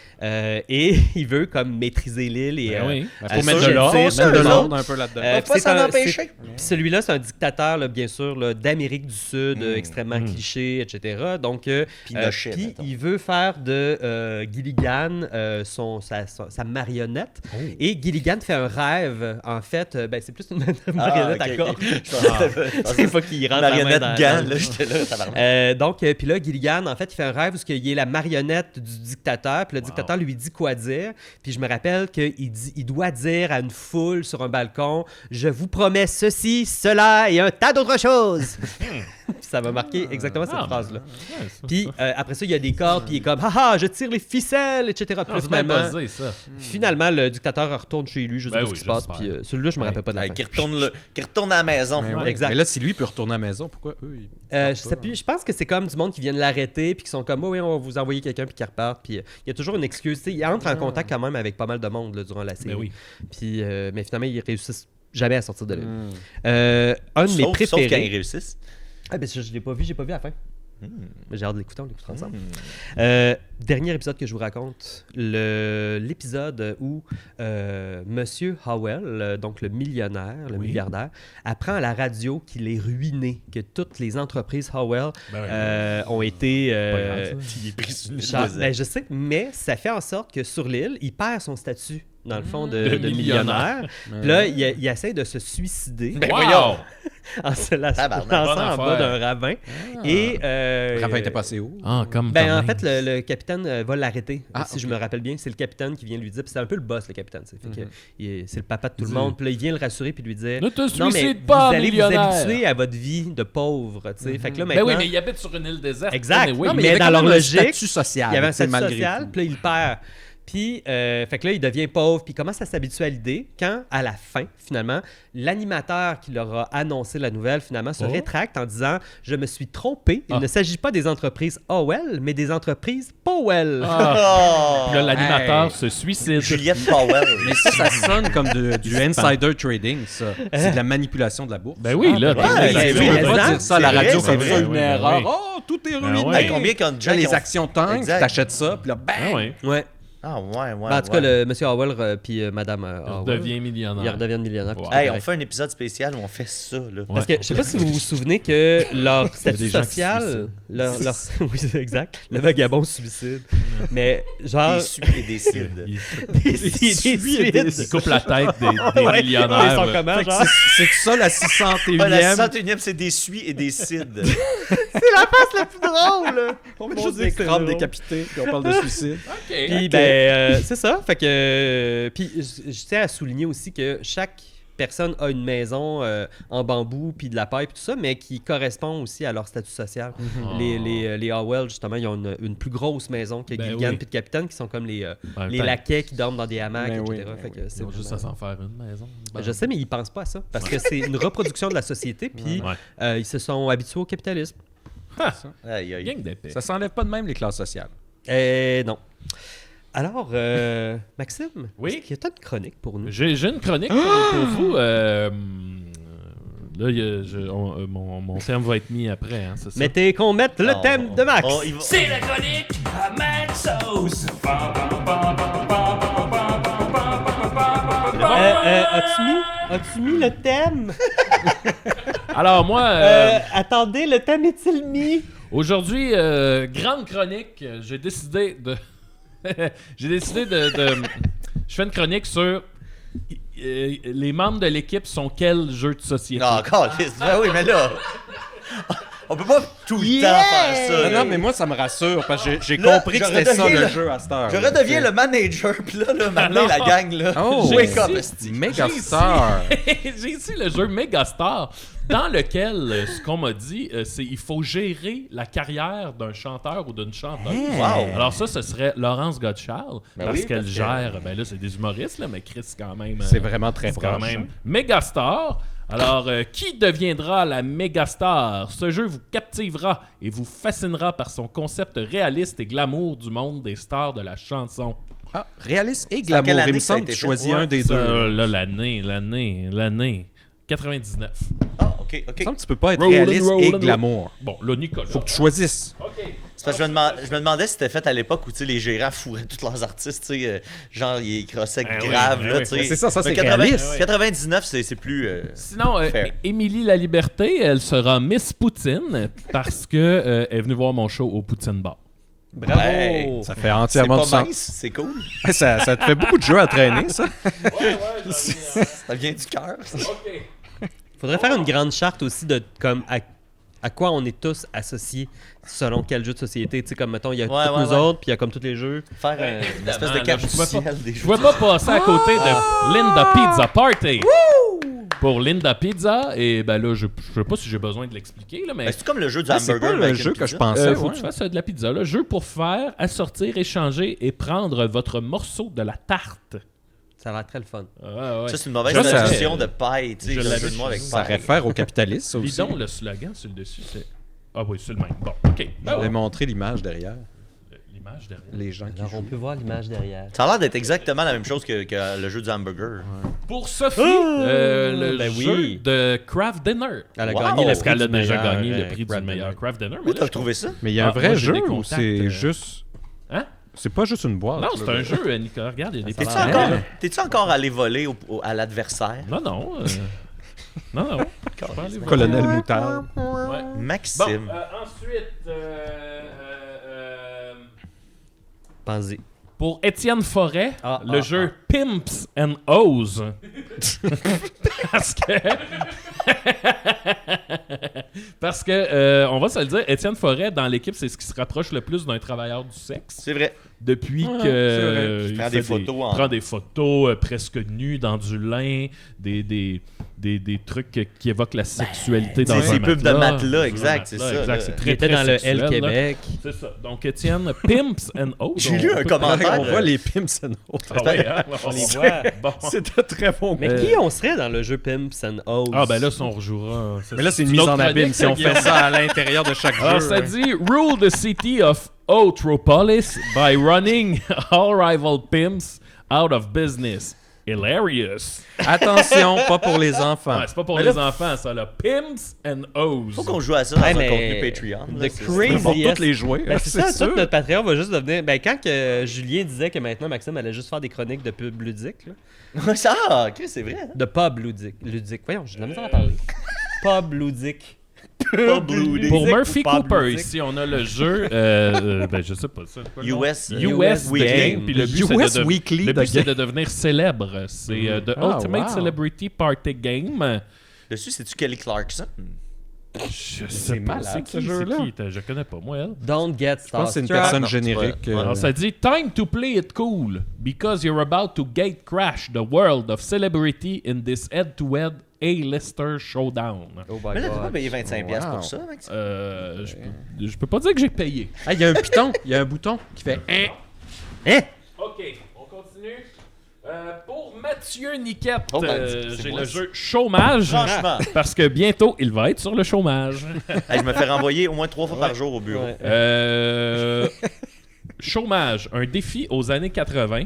Et il veut comme maîtriser l'île. Et, Ben oui. Faut Ah, mettre ça, de l'ordre, c'est ça, mettre de eux l'ordre un peu là-dedans. On va pas c'est s'en un- empêcher. Puis celui-là, c'est un dictateur, là, bien sûr, là, d'Amérique du Sud, extrêmement cliché, etc. etc. Donc, Pinochet, puis mettons. il veut faire de Gilligan sa marionnette. Oh. Et Gilligan fait un rêve, en fait. C'est plus une marionnette à corps. C'est pas qu'il rentre la main Marionnette dans- gant, dans- là, j'étais là, tabarnak. Donc, puis là, Gilligan, en fait, il fait un rêve où il est la marionnette du dictateur, puis le dictateur lui dit quoi dire. Puis je me rappelle il doit dire à une foule sur un balcon « Je vous promets ceci, cela et un tas d'autres choses! » Puis ça m'a marqué exactement cette phrase-là. Puis après ça, il y a des cordes, puis il est comme « Haha, je tire les ficelles, etc. » Puis là, C'est bien finalement, buzzé, ça. finalement, le dictateur retourne chez lui, je sais Ben pas ce oui, qui se passe. j'espère. Puis celui-là, je me rappelle pas de la Hey, fin. qui retourne à la maison. Mais ouais. Exact. Mais là, si lui peut retourner à la maison, pourquoi eux, ils Je partent sais pas, plus, je pense que c'est comme du monde qui viennent l'arrêter puis qui sont comme oui, on va vous envoyer quelqu'un puis qui repartent puis il y a toujours une excuse, tu sais, il entre en contact quand même avec pas mal de monde là, durant la série. Mais oui. Puis mais finalement ils réussissent jamais à sortir de là. Un de mes Sauf quand ils préférés. réussissent. Ah ben je l'ai pas vu, j'ai pas vu à la fin. Mais j'ai hâte de l'écouter, on l'écoutera ensemble. Hmm. Dernier épisode que je vous raconte, l'épisode où Monsieur Howell, donc le millionnaire, le milliardaire, apprend à la radio qu'il est ruiné, que toutes les entreprises Howell ont été... Pas grave, ça. Il est pris sur le ben, je sais, mais ça fait en sorte que sur l'île, il perd son statut, dans le fond, de De millionnaire. millionnaire. Puis là, il essaie de se suicider Ben Wow! voyons! en se Tabarnak. lançant Bonne en bas affaire. d'un ravin. Et, Ravin était passé où? Ah, comme ben, quand en même. fait, le capitaine va l'arrêter. Si je ok. me rappelle bien, c'est le capitaine qui vient lui dire. Puis c'est un peu le boss, le capitaine. C'est c'est le papa de tout le Dis- monde. Puis là, il vient le rassurer puis lui dire Ne te non, mais suicide pas, vous allez millionnaire! vous habituer à votre vie de pauvre. Tu sais. Fait que là, Ben maintenant, oui, mais il habite sur une île déserte. Exact. Anyway. Non, mais mais il y avait dans quand leur même un logique, statut social. il y avait un tu sais, statut malgré social, tout. puis là, il le perd. Puis, fait que là, il devient pauvre, puis il commence à s'habituer à l'idée quand, à la fin, finalement, l'animateur qui leur a annoncé la nouvelle, finalement, se rétracte en disant « Je me suis trompé, il ne s'agit pas des entreprises Howell, mais des entreprises Powell. Oh! Puis là, l'animateur Hey. se suicide. Juliette Powell. Mais ça sonne comme du insider trading, ça. C'est de la manipulation de la bourse. Ben oui, là, ben t'as ouais, des ben actions oui, de mais On va vote. dire ça à la c'est radio vrai, comme c'est ça, vrai. une Oui, erreur. oui. Oh, tout est Ben ruiné. ouais. Hey, combien quand Là, les actions tankent, Exact. t'achètes ça, puis là, bang! Ah ouais. Ouais. Ah ouais, ouais. Ben, en tout cas, le monsieur Howell puis madame Il Howell, devient ils millionnaire. redeviennent millionnaires. puis Wow. c'est Hey, on correct. fait un épisode spécial où on fait ça, là. Parce que je sais pas si vous vous souvenez que leur statut des gens qui se social, oui, c'est exact, le vagabond suicide, mais genre Des suies et des cides. des suites. Il coupe la tête des Ouais, millionnaires. ils sont là. comment, Fait que genre? c'est ça la 601e. Ah, la 61e, c'est des suies et des cides. C'est drôle. On met Mon juste Dieu, des que c'est crânes drôle. décapités, puis on parle de suicide. OK. Puis c'est ça, fait que puis je tiens à souligner aussi que chaque personne a une maison en bambou puis de la paille puis tout ça, mais qui correspond aussi à leur statut social. Les Howell, justement, ils ont une plus grosse maison que Ben Gilligan oui. puis le capitaine, qui sont comme les En même temps, laquais qui dorment dans des hamacs, Ben etc. oui, Fait que c'est Ils ont juste à vraiment- s'en faire une maison. Je sais, mais ils pensent pas à ça, parce que c'est une reproduction de la société, puis Ouais. ils se sont habitués au capitalisme. Aïe, aïe. Gang d'épée. Ça s'enlève pas de même les classes sociales. Non. Alors, Maxime, Oui? est-ce qu'il y a une chronique pour nous? J'ai une chronique pour vous. Là, mon terme va être mis après, hein, c'est ça? Mettez qu'on mette le Non, thème de Max. il va- C'est la chronique à Max Sauce. As-tu mis le thème? Alors, moi, Attendez, le thème est-il mis? aujourd'hui, grande chronique, j'ai décidé de... Je fais une chronique sur... les membres de l'équipe sont quels jeux de société? Non, encore, ben oui, mais là. On peut pas tout le temps faire ça. Non, là. non, mais moi, ça me rassure, parce que j'ai Là, compris que je c'était ça redeviens le le- jeu à cette heure. Je redeviens le manager, pis là, maintenant, la gang, là. Oh, Wake up, j'ai- esti. Megastar. J'ai ici le jeu Megastar, dans lequel, ce qu'on m'a dit, c'est il faut gérer la carrière d'un chanteur ou d'une chanteuse. Wow. Alors ça, ce serait Laurence Godchal, Ben parce oui, qu'elle parce que- gère, ben là, c'est des humoristes, là, mais Chris, quand même... C'est vraiment très c'est quand proche. même Megastar. Alors, qui deviendra la Megastar? Ce jeu vous captivera et vous fascinera par son concept réaliste et glamour du monde des stars de la chanson. Ah, réaliste et C'est en quelle glamour. année Il me que ça a semble que été tu choisis fait? un des Ça, deux. là, l'année. 99. Ah, OK. OK. Il me semble que tu peux pas être Rollin', réaliste et rollin', glamour. Bon, là, Nicolas. Faut que tu choisisses. OK. C'est parce que je me demandais si c'était fait à l'époque où tu sais, les gérants fourraient tous leurs artistes, tu sais, genre ils crossaient oui, grave, ben là, oui. tu sais. C'est ça, c'est Mais réaliste. 99, c'est plus... Sinon, Fair. Émilie La Liberté, elle sera Miss Poutine parce que elle est venue voir mon show au Poutine Bar. Bravo! Ouais. Ça fait c'est entièrement pas du sens. mince, c'est cool. Ça te fait beaucoup de jeux à traîner, ça. Ça vient du cœur. OK. Faudrait faire une grande charte aussi de comme à quoi on est tous associés selon quel jeu de société. Tu sais, comme mettons, il y a Ouais, tous ouais, nous ouais. autres, puis il y a comme tous les jeux. Faire une espèce de cap du ciel des Je jeux. pouvais pas passer à côté de Linda Pizza Party. Pour Linda Pizza, et ben là, je sais pas si j'ai besoin de l'expliquer, là, mais Ben, c'est comme le jeu du C'est hamburger. pas le avec jeu une que je pizza. pensais. faut ouais. que tu fasses de la pizza. Là. Jeu pour faire, assortir, échanger et prendre votre morceau de la tarte. Ça a l'air très le fun. Ouais. Ça, c'est une mauvaise Ça, ça- traduction de paille, tu sais, Je le l'avais jeu de mots avec Ça paille. réfère au capitalisme, ça Lis aussi. donc le slogan sur le dessus, c'est... Ah oui, c'est le même. Bon, OK. Je vais montrer l'image derrière. L'image derrière. Les gens qui Alors, on jouent. peut voir l'image derrière. Ça a l'air d'être exactement la même chose que le jeu du hamburger. Pour Sophie, le ben jeu oui. de Craft Dinner. Elle a Wow! gagné le Parce prix qu'elle a du déjà meilleur, gagné le prix du Craft meilleur Dinner. Craft Dinner. Où Mais t'as là, je trouvé ça? Mais il y a un moi, vrai j'ai jeu des ou contacts, c'est juste. Hein? C'est pas juste une boîte. Non, là. c'est un jeu, Nicolas. Regarde, il y a des Ça petits... a l'air T'es-tu encore allé voler à l'adversaire? Non. Non. Je suis pas allé voir. Colonel Moutarde. Ouais. Maxime. Bon, ensuite, Pensez. pour Étienne Forêt, le Ah, jeu Pimps and O's. Parce que... Parce que, on va se le dire, Étienne Forêt, dans l'équipe, c'est ce qui se rapproche le plus d'un travailleur du sexe. C'est vrai. Depuis Ouais, que... c'est vrai. Il il prend fait des photos en- prend des photos presque nues dans du lin, des trucs qui évoquent la sexualité dans c'est un ces pubs de matelas, Un exact, c'est ça, Exact, là. c'est Il très, était très dans le sexuel, L là. Québec. C'est ça. Donc, Étienne, Pimps and O's. J'ai lu un commentaire. On voit les Pimps and O's. Ah ouais, hein? On les voit. Bon. C'était très bon. Mais qui on serait dans le jeu Pimps and O's? Ah ben là, si on rejouera... Mais là, c'est une mise en abîme si on fait ça à l'intérieur de chaque Alors, jeu. ça dit « Rule the city of Otropolis by running all rival pimps out of business. Hilarious. » Attention, pas pour les enfants. Ouais, c'est pas pour Mais les là, enfants, ça, là. Pimps and O's. Faut qu'on joue à ça dans Hey, un mais contenu Patreon. là, the c'est- crazy- Pour yes. toutes les jouer. Ben, c'est ça, sûr. tout notre Patreon va juste devenir. Ben, quand que Julien disait que maintenant Maxime allait juste faire des chroniques de pub ludique, là. Ah, ok, c'est vrai. hein? De pub ludique. Voyons, j'ai de la misère à parler. Pub ludique. Pub ludique. Pour Ludique Murphy ou pub Cooper, ludique? ici, on a le jeu... ben, je sais pas ça. quoi le nom? US. US Weekly. Game. Puis le but, US c'est de, Weekly le de but, c'est game. de devenir célèbre. C'est The Ah, Ultimate wow. Celebrity Party Game. Dessus, c'est-tu Kelly Clarkson? Je sais pas, malade, c'est qui, ce jeu-là. Je connais pas, moi, elle. Don't get Je pense que c'est une starstruck. personne non, générique. c'est pas- Alors, ça dit « Time to play it cool, because you're about to gate crash the world of celebrity in this head-to-head A-lister showdown. Oh my Mais là, t'as pas god. payé 25$ Wow. pour ça, Maxime? Je peux pas dire que j'ai payé. Ah, il y a un piton, il y a un bouton qui fait Hein? OK, on continue. Pour Mathieu Niquette, Oh, ben, c'est j'ai moi, le ça. jeu Chômage. Franchement. Parce que bientôt, il va être sur le chômage. Hey, je me fais renvoyer au moins 3 fois par jour au bureau. Ouais. Chômage, un défi aux années 80.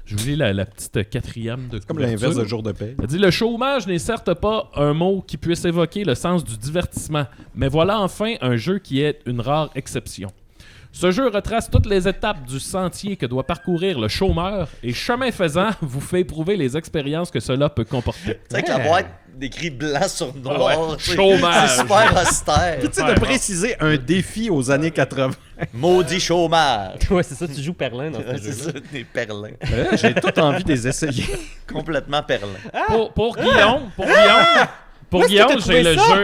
Je vous lis la petite quatrième de comme l'inverse de jour de paix. Elle dit « Le chômage n'est certes pas un mot qui puisse évoquer le sens du divertissement, mais voilà enfin un jeu qui est une rare exception. Ce jeu retrace toutes les étapes du sentier que doit parcourir le chômeur et chemin faisant vous fait éprouver les expériences que cela peut comporter. Tu sais que la boîte décrit blanc sur noir. Ouais. tu sais, Chômage. C'est super austère. Tu sais, de préciser un défi aux années 80. Maudit chômage. Ouais, c'est ça, tu joues Perlin dans ce C'est jeu-là. ça, des perlins. J'ai tout envie de les essayer. Complètement perlins. Pour Guillaume, Guillaume,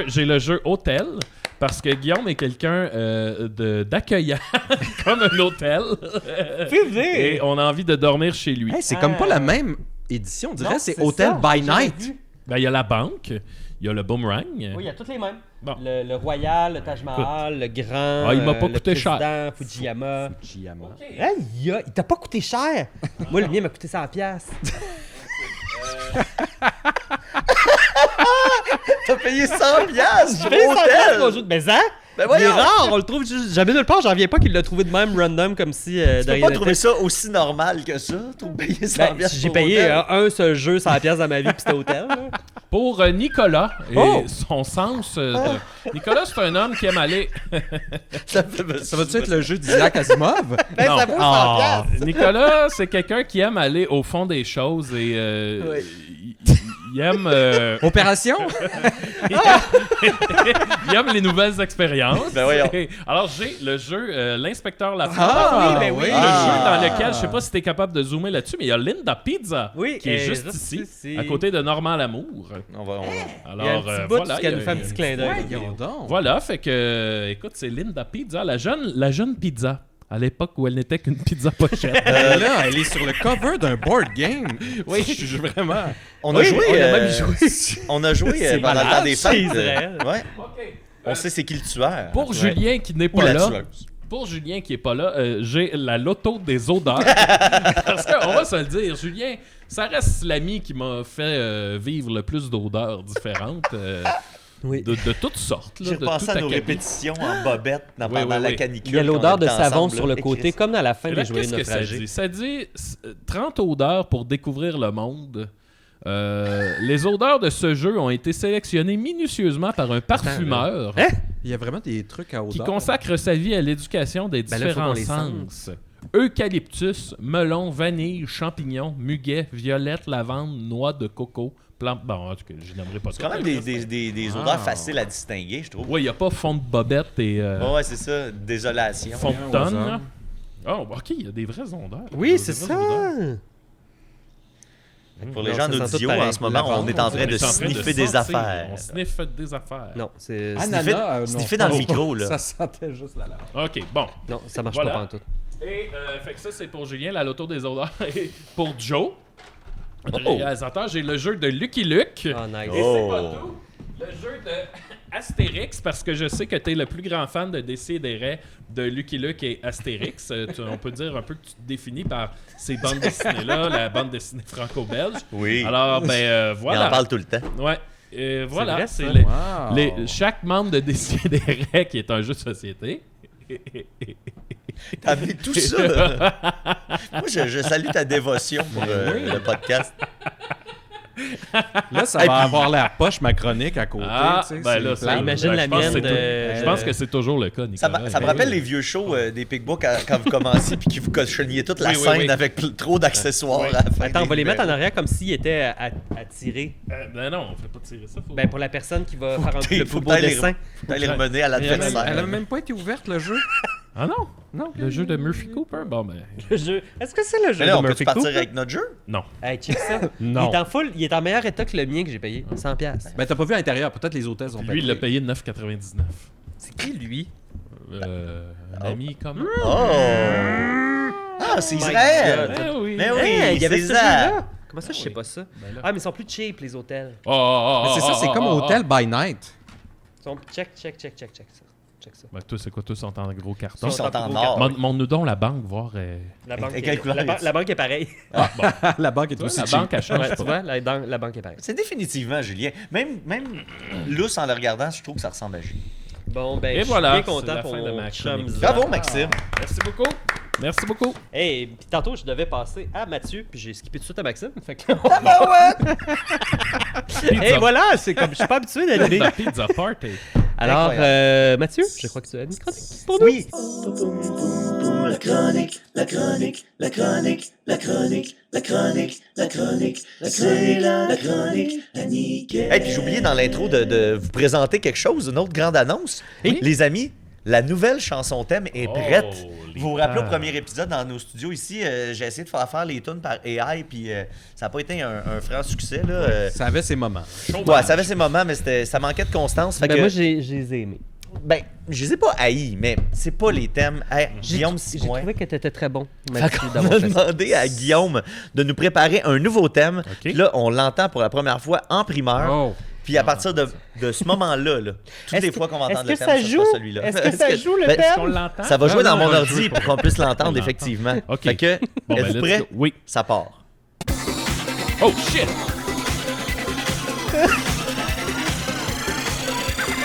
j'ai le jeu Hôtel. Parce que Guillaume est quelqu'un d'accueillant, comme un hôtel. Et on a envie de dormir chez lui. Hey, c'est comme pas la même édition, on dirait. Non, C'est c'est Hotel ça, by j'ai jamais Night. vu. Ben, il y a la banque, il y a le boomerang. Oui, il y a toutes les mêmes. Bon. Le Royal, le Taj Mahal, le Grand. Ah, il m'a pas le coûté cher. président, Fujiyama. Fujiyama. Hey, il t'a pas coûté cher. Moi, le mien m'a coûté 100$. T'as payé 100$ Je pour paye 100$ pour un hôtel. jeu de maison. Ben Il est voyons. rare, on le trouve jamais nulle part. J'en reviens pas qu'il l'a trouvé de même random comme si de Tu peux rien pas n'était. trouver ça aussi normal que ça? Trouver payer 100$ Ben, j'ai pour payé hôtel? un seul jeu 100$ dans ma vie, puis c'était hôtel. là. Pour Nicolas et son sens. Nicolas, c'est un homme qui aime aller. Ça va-tu être le jeu d'Isaac Asimov? Non. Ça vaut 100 piastres. Nicolas, c'est quelqu'un qui aime aller au fond des choses et il aime. Opération? Il aime les nouvelles expériences. Ben voyons. Alors, j'ai le jeu L'Inspecteur Lafont. oui. Le jeu dans lequel, je sais pas si t'es capable de zoomer là-dessus, mais il y a Linda Pizza Oui, qui est juste ici, ici. à côté de Normand Lamour. On va. Il y a un Alors, petit bout voilà. qui nous fait un petit clin d'œil. Voyons donc. Voilà, fait que, écoute, c'est Linda Pizza, la jeune pizza, à l'époque où elle n'était qu'une pizza pochette. Là, elle est sur le cover d'un board game. Oui. Je suis vraiment... On a joué. on a même joué. On a joué C'est pendant le malade, temps des chez fêtes. Israël. Ouais. OK. On sait c'est qui le tueur. Pour Julien qui n'est Ou pas la là, tueuse. pour Julien qui est pas là, j'ai la loto des odeurs. Parce qu'on va se le dire, Julien, ça reste l'ami qui m'a fait vivre le plus d'odeurs différentes. Oui. De toutes sortes. Là, J'ai de repensé tout à nos acabit. répétitions en bobette pendant oui, la oui. canicule. Il y a l'odeur de quand on était savon ensemble, sur le là. côté, comme dans la fin Et là, des Joyeux qu'est-ce que ça Naufragés. dit? Ça dit 30 odeurs pour découvrir le monde. Les odeurs de ce jeu ont été sélectionnées minutieusement par un parfumeur Il y a vraiment des trucs à qui odeur. consacre sa vie à l'éducation des Ben là, faut qu'on différents les sens. Eucalyptus, melon, vanille, champignon, muguet, violette, lavande, noix de coco, plante... Bon, en tout cas, je n'aimerais pas C'est quand même des odeurs faciles à distinguer, je trouve. Oui, il n'y a pas fond de bobette et Ouais, c'est ça. Désolation. fond de Rien aux tonne. hommes. là. Oh, OK, il y a des vraies odeurs. Il y Oui, a c'est des vraies ça. odeurs. Pour les Non, gens ça sent tout d'audio, pareil. en ce moment, on est en train On de est en train sniffer des sortir. affaires. On sniffe des affaires. Non, c'est... Ananas, sniffer dans le micro, là. Ça sentait juste la lave. OK, bon. Non, ça marche Voilà. pas pantoute. Et fait que ça, c'est pour Julien, la loto des odeurs. Et pour Joe, le Oh. réalisateur, j'ai le jeu de Lucky Luke. Oh, nice. Et c'est pas Oh. tout. Le jeu de Astérix, parce que je sais que tu es le plus grand fan de Décideret de Lucky Luke et Astérix. On peut dire un peu que tu te définis par ces bandes dessinées-là, la bande dessinée franco-belge. Oui. Alors, ben Il voilà. en parle tout le temps. Ouais. Voilà, vrai, c'est ça. Wow. chaque membre de Décideret qui est un jeu de société. T'as amené tout ça. Moi, je salue ta dévotion pour le podcast. Là, ça va avoir l'air poche, ma chronique à côté. Ah, tu sais, ben c'est là, plate. Imagine ben, la je pense mienne que c'est de- Je pense que c'est toujours le cas, Ça, Nicolas. ça me rappelle les vieux shows des Pigbois quand vous commenciez puis que vous cochonniez toute la Oui, oui, scène oui. avec trop d'accessoires à la fin. Attends, on des va les mettre en numéros. arrière comme s'ils étaient à tirer. Ben non, on fait pas tirer ça. Faut... Ben, pour la personne qui va faire le Faut plus beau peut-être les- dessin. faut peut-être les remener à l'adversaire. Elle a même pas été ouverte, le jeu. Ah non? Non. Le jeu de Murphy Cooper? Bon, ben... Le jeu. Est-ce que c'est le jeu Mais là, de on peut Murphy partir Cooper? avec notre jeu? Non. Hey, check ça. Non. Il est en full, il est en meilleur état que le mien que j'ai payé. 100$. Ben, t'as pas vu à l'intérieur. Peut-être les hôtesses ont Lui, il l'a payé. payé 9,99. C'est qui lui? Un ami comme... Oh! Ah, c'est my Israël! God. Ben oui. Mais oui, Hey, il y avait c'est ce ça! jeu-là. Comment ça, je sais pas ça? Ben là. Ah, mais ils sont plus cheap, les hôtels. Oh, Mais c'est ça, c'est comme Hotel by Night. Ils sont... Check ça. Check ça. Ben, toi, c'est quoi? Tous sont en gros carton. Ils sont en gros or. Montre-nous donc la banque, voir... La banque, Et quelle couleur est-ce? la banque est pareille. La banque est Tu vois, aussi la cheap. banque, elle change Ouais, pas. tu vois, la banque est pareille. C'est définitivement Julien. Même lousse en le regardant, je trouve que ça ressemble à Julien. Bon, ben, Et je voilà, suis bien c'est content la pour fin de ma mon chronique. chum. Bravo, Maxime! Merci beaucoup. Merci beaucoup. Hey, puis tantôt, je devais passer à Mathieu, puis j'ai skippé tout de suite à Maxime. Fait que... Et voilà, c'est comme je suis pas habitué d'aller. La pizza party. Alors, Incroyable. Mathieu, je crois que tu as une chronique pour nous. Oui! Hey, puis j'ai oublié dans l'intro de vous présenter quelque chose, une autre grande annonce. Oui. Les amis, la nouvelle chanson thème est Oh, prête. les Vous vous rappelez au fans. premier épisode dans nos studios ici, j'ai essayé de faire les tunes par AI, puis ça n'a pas été un franc succès. Là, Ça avait ses moments. ouais, ça avait ses moments, mais ça manquait de constance. Fait Ben, que, moi, j'ai les ai aimés. ben, je les ai pas haïs, mais c'est pas les thèmes. Hey, Guillaume J'ai Sigouin. trouvé que tu étais très bon. Fait Mathieu, qu'on d'avoir a fait ça. demandé à Guillaume de nous préparer un nouveau thème. Puis là, on l'entend pour la première fois en primeur. Oh. Puis à partir de ce moment-là, là, toutes Est-ce les que- fois qu'on va entendre est-ce le que thème, ça ça joue? sera celui-là. Est-ce que ça joue le ben, thème? Est-ce qu'on l'entend? Ça va jouer dans non, mon on ordi joue pour pas. qu'on puisse l'entendre, On l'entend. effectivement. OK. Fait que, Bon, ben, êtes-vous let's prêts? go. Oui. Ça part. Oh, shit!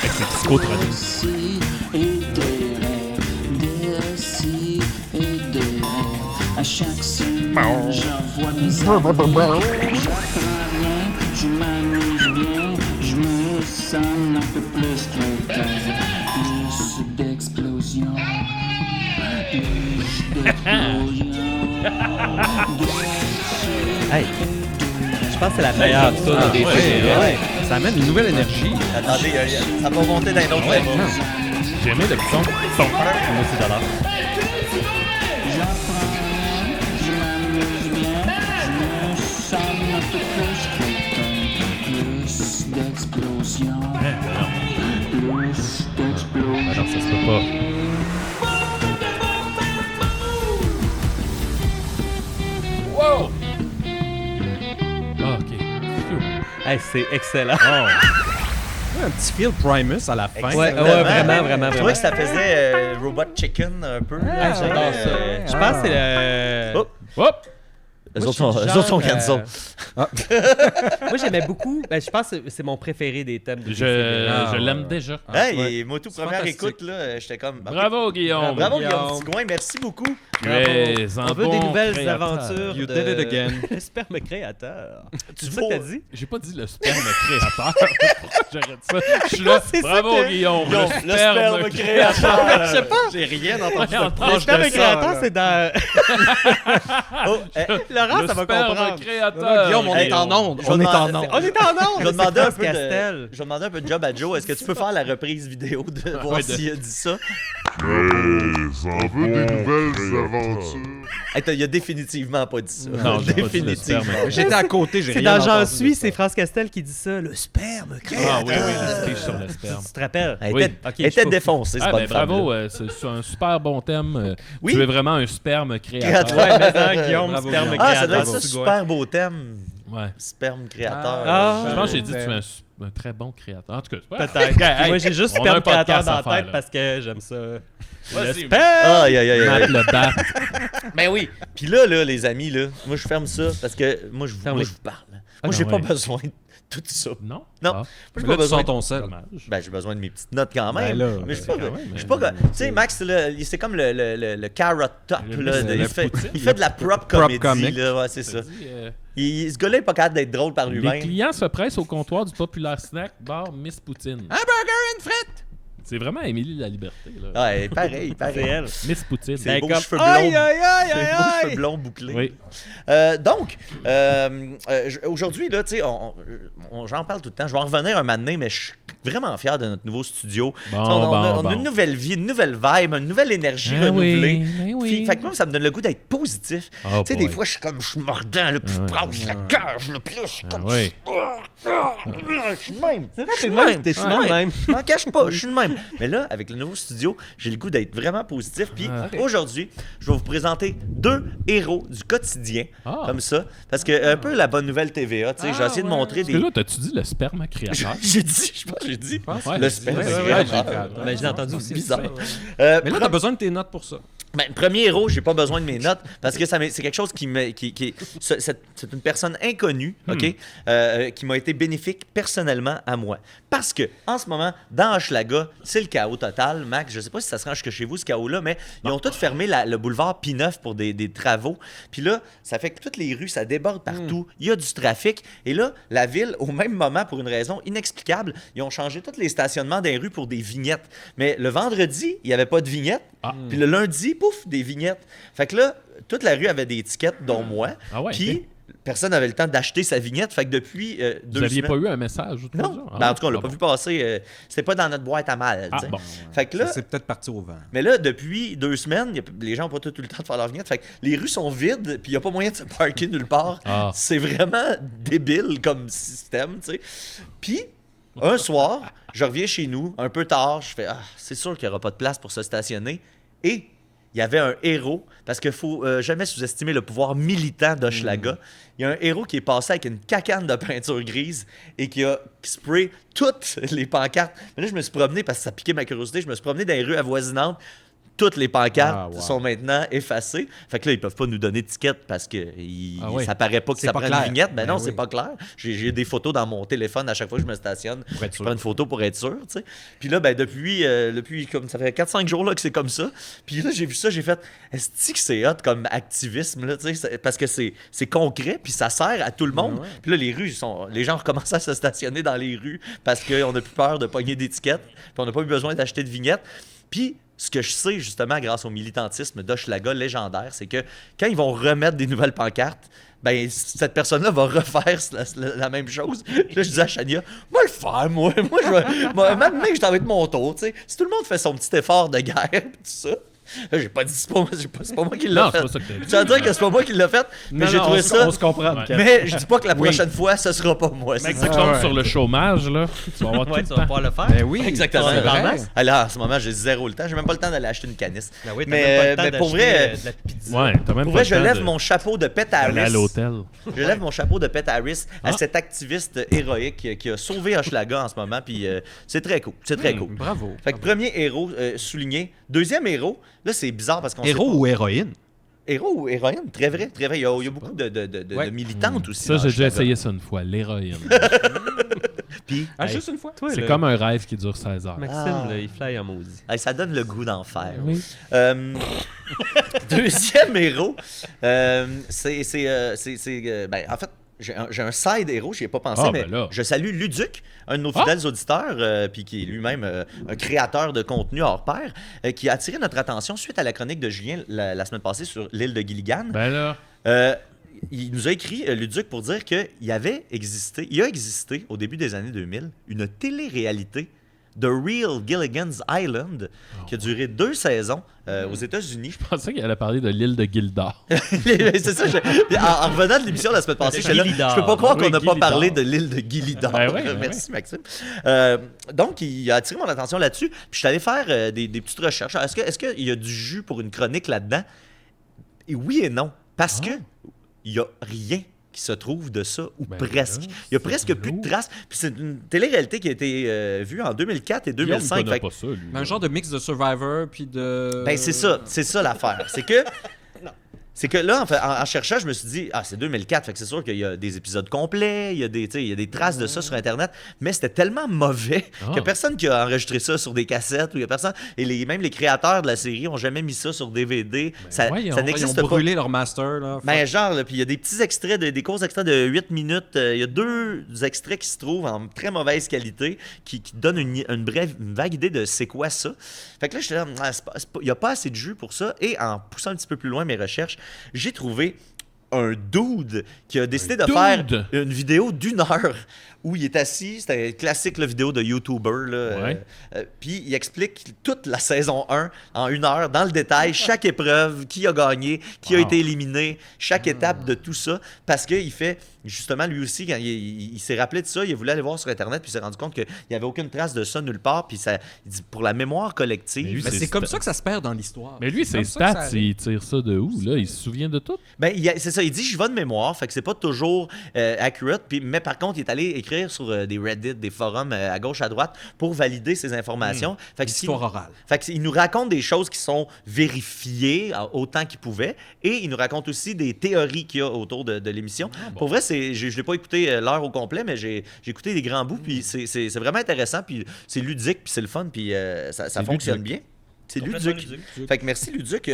C'est psychotronique. Aussi et des rêves, aussi et des rêves. À chaque semaine, j'envoie mes appels. J'apprends rien, je m'amuse bien. peu plus crétin, plus d'explosion, plus d'explosion. Hey, je pense que c'est la meilleure tune des ouais. Ça amène une nouvelle énergie. Attendez, ça va monter dans un autre level. J'ai aimé le son. Moi aussi, j'adore. J'apprends, je m'amuse bien, je me sens un peu plus crétin, plus d'explosion, plus d'explosion. Alors, ça se peut pas. Wow! Ah, ok. Hey, c'est excellent. Un petit feel Primus à la fin. Ouais, vraiment. Je trouvais que ça faisait Robot Chicken un peu. Ah, j'adore ça. Je pense que c'est le... Oh. Hop! Les Moi, autres sont, je suis les autres sont genre, cancel. Moi, j'aimais beaucoup. Ben, je pense que c'est mon préféré des thèmes. De Je l'aime déjà. Hey, moi, tout C'est première fantastique. écoute, là, j'étais comme... Bravo, Guillaume! Bravo, Guillaume Tigouin, merci beaucoup. Tu es un On veut bon des nouvelles créateur. aventures. You de... did it again. Le sperme créateur. Tu C'est ça que t'as dit? J'ai pas dit le sperme créateur. Pourquoi j'arrête ça? Je suis là. c'est ça Bravo, que- Guillaume! Le sperme créateur. Je sais pas. J'ai rien entendu Ouais, de Le proche sperme de ça. créateur, là. c'est dans... Oh, Laurent, Le ça va sperme comprendre. créateur! Guillaume, on est en onde. je On est demande- en onde. On est en onde. je vais demander un peu Castel. je vais demander un peu de job à Joe. Est-ce que tu peux faire la reprise vidéo de voir Ouais, s'il a dit ça? J'en veux des nouvelles aventures. Hey, il a définitivement pas dit ça. Non, j'ai pas dit le définitivement. sperme. J'étais à côté, j'ai C'est rien dans entendu. J'en de suis, ça. c'est France Castel qui dit ça. Le sperme créateur. Ah oui, le speech sur le sperme. Tu te rappelles? Elle Oui. était, Ok, elle était je suis défoncée, cette Ah, bonne ben femme. bravo, c'est un super bon thème. Oui. Tu es vraiment un sperme créateur. Créateur. Ouais, mais non, Guillaume, Bravo, sperme Guillaume. Ah, créateur. ça doit être ça, Bravo. super beau thème. Ouais. Sperme créateur. Ah. Je pense que j'ai dit que tu es un très bon créateur. En tout cas, c'est pas Peut-être. Hey, Moi, j'ai juste on a un sperme créateur podcast dans à la faire, tête là. parce que j'aime ça. Le Vas-y. sperme! Aïe, aïe, aïe, Matt aïe. le bat. Ben oui. Puis là, les amis, là, moi, je ferme ça parce que moi, je vous Ferme-les. parle. Moi, j'ai Ah, pas ouais. besoin de tout ça. Non? Non. Ah, Moi, j'ai Là, pas tu besoin sors ton sel. dommage. Ben, j'ai besoin de mes petites notes quand même. Ben là, mais je suis ben, pas. quand même, Je suis pas. Tu sais, Max, là, c'est comme le carrot top. Le Là, Mr. il, le fait, Poutine. il fait de la prop Prop comédie. comic. Là, ouais, c'est ça. Dit, Ce gars-là est pas capable d'être drôle par les lui-même. clients se pressent au comptoir du populaire snack bar Miss Poutine. Un burger and frites! C'est vraiment Émilie la Liberté. Là. Ouais, pareil, C'est pareil. elle. Miss Poutine. C'est beaux comme- cheveux blonds. Aïe, aïe, aïe, C'est aïe, beaux aïe. cheveux blonds bouclés. Oui. Donc, aujourd'hui, là, tu sais, j'en parle tout le temps. Je vais en revenir un moment donné, mais je suis vraiment fier de notre nouveau studio. Bon, Tu sais, on a bon. une nouvelle vie, une nouvelle vibe, une nouvelle énergie Ah renouvelée. oui, oui. Fait que moi, ça me donne le goût d'être positif. Oh Tu sais, des boy. fois, je suis comme, je suis mordant, là, puis je brasse la cage, là, puis là, je suis Ah comme, oui. je suis de même. C'est vrai, t'es de même. T'es souvent de même. Je m'en cache pas, je suis de même. Mais là, avec le nouveau studio, j'ai le goût d'être vraiment positif. Puis aujourd'hui, je vais vous présenter 2 héros du quotidien, Ah. comme ça. Parce que un peu la bonne nouvelle TVA, tu sais, j'ai essayé de montrer Parce des... que là, t'as-tu dit le sperme créateur? J'ai dit, je pense que j'ai dit. Ouais, Le j'ai dit, sperme ouais, créateur. ouais, Mais je l'ai entendu aussi. Bizarre. Mais là, t'as besoin de tes notes pour ça. Ben, premier héros, j'ai pas besoin de mes notes parce que c'est quelque chose c'est une personne inconnue, ok, qui m'a été bénéfique personnellement à moi. Parce que en ce moment, dans Hochelaga, c'est le chaos total. Max, je sais pas si ça se range que chez vous ce chaos-là, mais ils ont tous fermé le boulevard P9 pour des travaux. Puis là, ça fait que toutes les rues, ça déborde partout. Il y a du trafic. Et là, la ville, au même moment, pour une raison inexplicable, ils ont changé tous les stationnements des rues pour des vignettes. Mais le vendredi, il n'y avait pas de vignettes. Puis le lundi, pouf, des vignettes. Fait que là, toute la rue avait des étiquettes, dont moi. Ah ouais, Puis ok. personne n'avait le temps d'acheter sa vignette. Fait que depuis 2 Vous aviez semaines... pas eu un message? ou tout Non, ça? ben, en tout cas, on l'a Ah pas bon. vu passer. C'était pas dans notre boîte à mal. Ah tu sais. bon. Fait que là, C'est peut-être parti au vent. mais là, depuis 2 semaines, les gens n'ont pas tout le temps de faire leur vignette. Fait que les rues sont vides, puis il n'y a pas moyen de se parker nulle part. Ah. C'est vraiment débile comme système, tu sais. Puis, un soir, je reviens chez nous, un peu tard, je fais « Ah, c'est sûr qu'il n'y aura pas de place pour se stationner. » Et il y avait un héros, parce qu'il ne faut jamais sous-estimer le pouvoir militant d'Hochelaga. Il y a un héros qui est passé avec une cacane de peinture grise et qui a sprayé toutes les pancartes. Mais là, je me suis promené, parce que ça piquait ma curiosité, je me suis promené dans les rues avoisinantes. toutes les pancartes Ah, wow. sont maintenant effacées. Fait que là, ils peuvent pas nous donner d'étiquette parce que ça paraît pas que C'est ça pas prenne clair. une vignette. Ben Ben non, oui. c'est pas clair. J'ai des photos dans mon téléphone à chaque fois que je me stationne. Pour être Je sûr. prends une photo pour être sûr, tu sais. Puis là, ben depuis comme ça fait 4-5 jours là, que c'est comme ça. Puis là, j'ai vu ça, j'ai fait, est-ce que c'est hot comme activisme, là, tu sais, parce que c'est concret, puis ça sert à tout le monde. Puis là, les gens ont recommencé à se stationner dans les rues parce qu'on n'a plus peur de pogner d'étiquettes, puis on n'a pas eu besoin d'acheter de vignettes. Puis, ce que je sais, justement, grâce au militantisme d'Hochelaga légendaire, c'est que quand ils vont remettre des nouvelles pancartes, ben cette personne-là va refaire la même chose. Puis là, je dis à Chania, moi le faire, moi je vais. Maintenant que je t'en vais de mon tour, tu sais. Si tout le monde fait son petit effort de guerre, tout ça. Là, j'ai pas dit, c'est pas moi qui l'ai Non, fait. c'est pas ça que t'as dit. Je veux dire que c'est pas moi qui l'ai fait, mais j'ai trouvé ça. On se comprend. Ouais. Kev. Mais je dis pas que la prochaine fois, ce sera pas moi. C'est Mec, ça. tu tombes sur le chômage, là. Tu vas avoir tout Ouais, le tu vas temps. pouvoir le faire. Ben oui, Exactement. c'est vrai. Ah, là, en ce moment, j'ai zéro le temps. J'ai même pas le temps d'aller acheter une canisse. Ben oui, t'as Mais, même pas le temps mais pour d'acheter, vrai, de la pizza. Ouais, t'as même Pour pas vrai, le je temps lève de- mon chapeau de Pet d'aller à Harris. l'hôtel. Je lève mon chapeau de Pet Harris à Ah. cet activiste héroïque qui a sauvé Hochelaga en ce moment. Puis c'est très cool. C'est très cool. Bravo. Fait que premier héros souligné. Deuxième héros, là, c'est bizarre parce qu'on sait Héros pas. ou héroïne? Héros ou héroïne? Très vrai, très vrai. Il y a beaucoup de Ouais. militantes aussi. Ça, dans j'ai déjà Hochelaga. essayé ça une fois, l'héroïne. Puis, Ah, Hey. juste une fois? Toi, C'est là, comme un rêve qui dure 16 heures. Maxime, Ah. là, il fly en maudit. hey, ça donne le goût d'en faire. Oui. Deuxième héros, ben, en fait, j'ai un side héros, j'y ai pas pensé, Ah, mais ben là. je salue Luduc, un de nos fidèles auditeurs, puis qui est lui-même un créateur de contenu hors pair, qui a attiré notre attention suite à la chronique de Julien la semaine passée sur l'île de Gilligan. Ben là, Il nous a écrit, Luduc, pour dire il a existé au début des années 2000 une télé-réalité The Real Gilligan's Island qui a duré 2 saisons aux États-Unis. je pensais qu'elle allait parler de l'île de Gildor. C'est ça, en revenant de l'émission la semaine passée, j'étais là, Gilidar. je peux pas croire Oui, qu'on n'a pas Gilidar. parlé de l'île de Gilidar. Ben oui, ben Merci, Maxime. Donc, il a attiré mon attention là-dessus. Puis je suis allé faire des petites recherches. Est-ce qu'il y a du jus pour une chronique là-dedans? Et oui et non. Parce que il n'y a rien qui se trouve de ça, ou Ben presque. là, Il y a presque plus de traces. Puis c'est une télé-réalité qui a été vue en 2004 et 2005. Guillaume Fait connaît que- pas ça, lui. Un genre de mix de Survivor puis de... Ben, c'est ça l'affaire. C'est que là, en cherchant, je me suis dit, c'est 2004, fait que c'est sûr qu'il y a des épisodes complets, il y a des traces de ça sur Internet, mais c'était tellement mauvais qu'il n'y a personne qui a enregistré ça sur des cassettes, ou il y a personne, et même les créateurs de la série n'ont jamais mis ça sur DVD. Ça voyons. ça Ils n'existe ont pas. brûlé leur master, là. Ben, genre, là, puis il y a des petits extraits, des courts extraits de 8 minutes. Il y a 2 extraits qui se trouvent en très mauvaise qualité, qui donnent une vague idée de c'est quoi ça. Fait que là, j'étais là, il n'y a pas assez de jus pour ça. Et en poussant un petit peu plus loin mes recherches, j'ai trouvé un dude qui a décidé de faire une vidéo d'1 heure où il est assis, c'était classique la vidéo de YouTuber, là, Ouais. puis il explique toute la saison 1 en 1 heure, dans le détail, chaque épreuve, qui a gagné, qui a Wow. été éliminé, chaque étape de tout ça, parce qu'il fait, justement, lui aussi, quand il s'est rappelé de ça, il voulait aller voir sur Internet, puis il s'est rendu compte qu'il n'y avait aucune trace de ça nulle part, puis ça, il dit, pour la mémoire collective, Mais lui, Mais c'est c'est comme sta- ça que ça se perd dans l'histoire. Mais lui, C'est ses comme ça que ça stats, arrive. il tire ça de où, là? Il se souvient de tout? ben, c'est ça, il dit je vais de mémoire, fait que c'est pas toujours accurate, puis, mais par contre, il est allé écrire sur des Reddit, des forums à gauche, à droite, pour valider ces informations. Fait que Histoire orale. Fait qu'il nous raconte des choses qui sont vérifiées autant qu'il pouvait, et il nous raconte aussi des théories qu'il y a autour de l'émission. Pour vrai, je l'ai pas écouté l'heure au complet, mais j'ai écouté des grands bouts, puis c'est vraiment intéressant, puis c'est ludique, puis c'est le fun, puis ça fonctionne bien. C'est Complètement Luduc. Luduc. Fait que merci Luduc.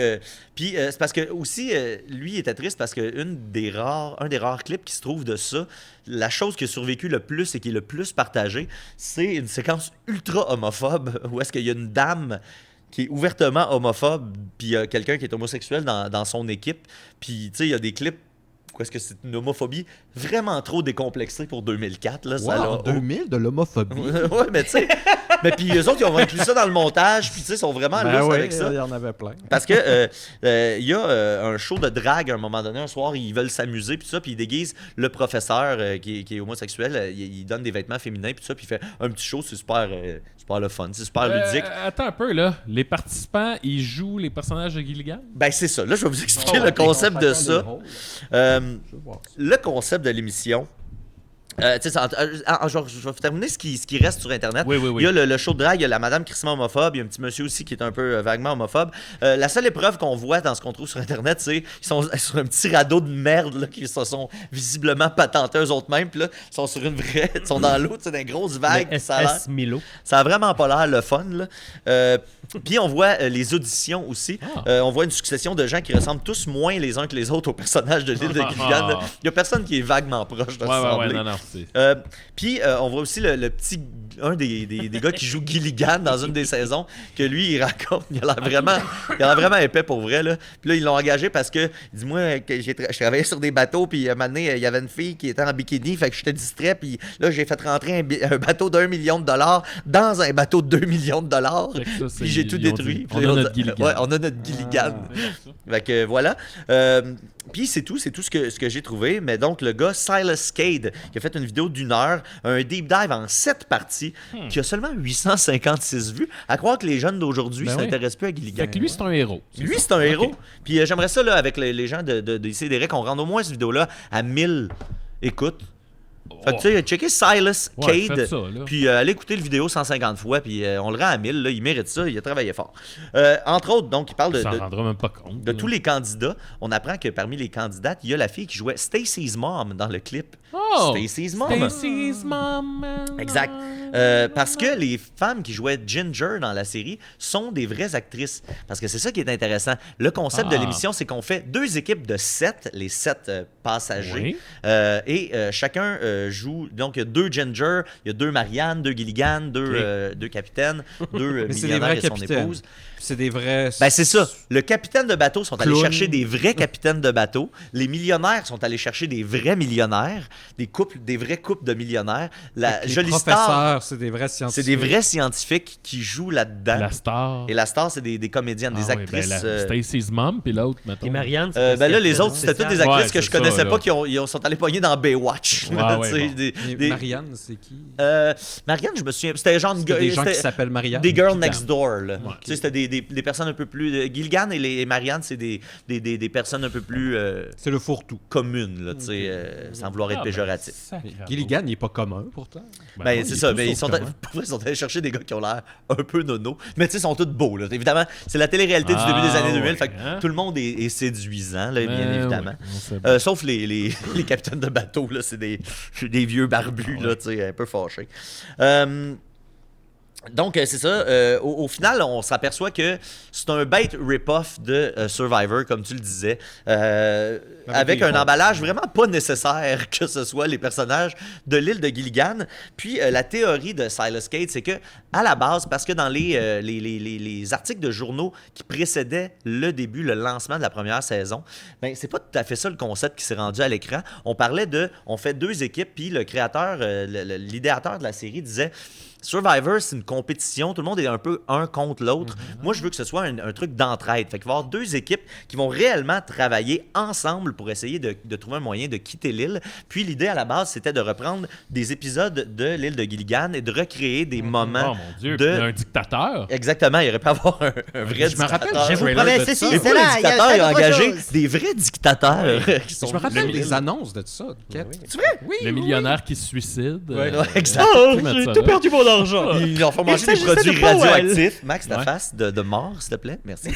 Puis c'est parce que aussi, lui il était triste parce que un des rares clips qui se trouve de ça, la chose qui a survécu le plus et qui est le plus partagée, c'est une séquence ultra homophobe où est-ce qu'il y a une dame qui est ouvertement homophobe, puis il y a quelqu'un qui est homosexuel dans son équipe. Puis tu sais, il y a des clips où est-ce que c'est une homophobie vraiment trop décomplexée pour 2004. Là, ça Wow, l'a- 2000 de l'homophobie. ouais, mais tu sais. Mais puis eux autres, ils ont inclus ça dans le montage, puis tu sais, ils sont vraiment Ben lousses oui, avec ça. il y en avait plein. Parce que il y a un show de drague à un moment donné, un soir, ils veulent s'amuser, puis ça, puis ils déguisent le professeur qui est homosexuel, il donne des vêtements féminins, puis ça, puis il fait un petit show, c'est super le fun, c'est super ludique. Attends un peu, là. Les participants, ils jouent les personnages de Gilligan? Ben c'est ça, là je vais vous expliquer le concept de ça. Le concept de l'émission, Tu sais, je vais terminer ce qui reste sur Internet. Oui. Il y a le show de drague, il y a la madame crissement homophobe, il y a un petit monsieur aussi qui est un peu vaguement homophobe. La seule épreuve qu'on voit dans ce qu'on trouve sur Internet, c'est qu'ils sont sur un petit radeau de merde là, qui se sont visiblement patentés eux autres mêmes. Puis là, ils sont sur une vraie... Ils sont dans l'eau, tu sais, dans une grosse vague. Le Ça a l'air- SS Milo. Ça a vraiment pas l'air le fun. Là. Puis on voit les auditions aussi. On voit une succession de gens qui ressemblent tous moins les uns que les autres aux personnages de l'île de Gilligan. là. Il y a personne qui est vaguement proche de ressembler. non, c'est... Puis on voit aussi le petit un des gars qui joue Gilligan dans une des saisons que lui il raconte il a l'air vraiment épais pour vrai là. Puis là ils l'ont engagé parce que il dit moi que je travaillais sur des bateaux puis un moment donné il y avait une fille qui était en bikini fait que j'étais distrait puis là j'ai fait rentrer un bateau d'$1 million dans un bateau de $2 millions Fait que ça, c'est- puis j'ai tout ils ont détruit. dit, on a notre Gilligan. Ouais, on a notre Gilligan. Fait que voilà. Puis c'est tout ce que j'ai trouvé. Mais donc, le gars Silas Cade, qui a fait une vidéo d'1 heure, un deep dive en 7 parties, qui a seulement 856 vues. À croire que les jeunes d'aujourd'hui Ben oui. s'intéressent plus à Gilligan. Fait que lui, c'est un héros. Lui, c'est un héros. Puis j'aimerais ça, là, avec les gens de CDR, qu'on rende au moins cette vidéo-là à 1000 écoutes. Fait que tu sais, checker Silas Ouais, Cade, faites ça, là. puis allez écouter le vidéo 150 fois, puis on le rend à 1000. Là, il mérite ça, il a travaillé fort. Entre autres, donc, il parle Il s'en rendra même pas compte. de là. tous les candidats. On apprend que parmi les candidates, il y a la fille qui jouait Stacy's mom dans le clip. Oh! Stacy's mom. Stacy's mom. Exact. Parce que les femmes qui jouaient Ginger dans la série sont des vraies actrices. Parce que c'est ça qui est intéressant. Le concept de Ah. l'émission, c'est qu'on fait 2 équipes de 7, les 7 passagers. Oui. Et chacun joue. Donc, il y a 2 Ginger, il y a 2 Marianne, 2 Gilligan, 2 capitaines, 2 Mais c'est des millionnaires vrais et son capitaines. épouse. C'est des vrais. Ben, c'est ça. Le capitaine de bateau sont allés Clown. chercher des vrais capitaines de bateau. Les millionnaires sont allés chercher des vrais millionnaires. Des vrais couples de millionnaires. La Les jolie star, professeurs, c'est des vrais scientifiques. c'est des vrais scientifiques qui jouent là-dedans. La star. Et la star, c'est des comédiennes, des Ah oui, actrices. ben, Stacy's mom, puis l'autre, mettons. Et Marianne, Ben là, les autres, c'était toutes des actrices Ouais, que je c'est ça, connaissais là. pas qui sont allés pogner dans Baywatch. Ouais, là, ouais, tu sais, bon. Mais Marianne, c'est qui? Marianne, je me souviens. C'était genre C'était des gens qui c'était- s'appellent Marianne. Des girls Qui next door. Là. Ouais. Tu sais, c'était des personnes un peu plus. Gilligan et Marianne, c'est des personnes un peu plus C'est le fourre-tout. communes, là, tu sais, sans vouloir être Ah, ben, péjoratif. sacré Gilligan, il n'est pas commun, pourtant. Ben, non, c'est il ça, est mais tout ils sont, sauf commun. pour vrai, ils sont allés chercher des gars qui ont l'air un peu nono. Mais tu sais, ils sont tous beaux. Là. Évidemment, c'est la télé-réalité du début des années 2000, ouais, fait que hein? tout le monde est séduisant, là, bien Ben évidemment. oui, on sait bien. Sauf les capitaines de bateau, là, c'est des vieux barbus, là, tu sais, un peu fâchés. Donc, c'est ça. Au final, on s'aperçoit que c'est un bait rip-off de Survivor, comme tu le disais, avec les un fonds. emballage vraiment pas nécessaire que ce soit les personnages de l'île de Gilligan. Puis, la théorie de Silas Cade, c'est que, à la base, parce que dans les articles de journaux qui précédaient le début, le lancement de la première saison, ben, c'est pas tout à fait ça le concept qui s'est rendu à l'écran. On parlait on fait 2 équipes, puis le créateur, l'idéateur de la série disait... Survivor, c'est une compétition. Tout le monde est un peu un contre l'autre. Moi, je veux que ce soit un truc d'entraide. Fait qu'il va y avoir 2 équipes qui vont réellement travailler ensemble pour essayer de trouver un moyen de quitter l'île. Puis l'idée à la base, c'était de reprendre des épisodes de l'île de Gilligan et de recréer des moments Oh mon Dieu, de... puis un dictateur. Exactement, il aurait pu avoir un vrai Je me rappelle dictateur. du Je vous trailer promets, de ceci, ça. Et c'est pour les là, il y a dictateurs, il a autre engagé chose. des vrais dictateurs qui sont Je me rappelle venus. des annonces de ça. Quête. C'est vrai? Oui, Le millionnaire qui se suicide. Ouais, exact. Oh, mettre j'ai ça tout là. perdu mon argent. Ils leur font manger des s'agissait produits de Powell. radioactifs. Max, ta Ouais. face de mort, s'il te plaît. Merci.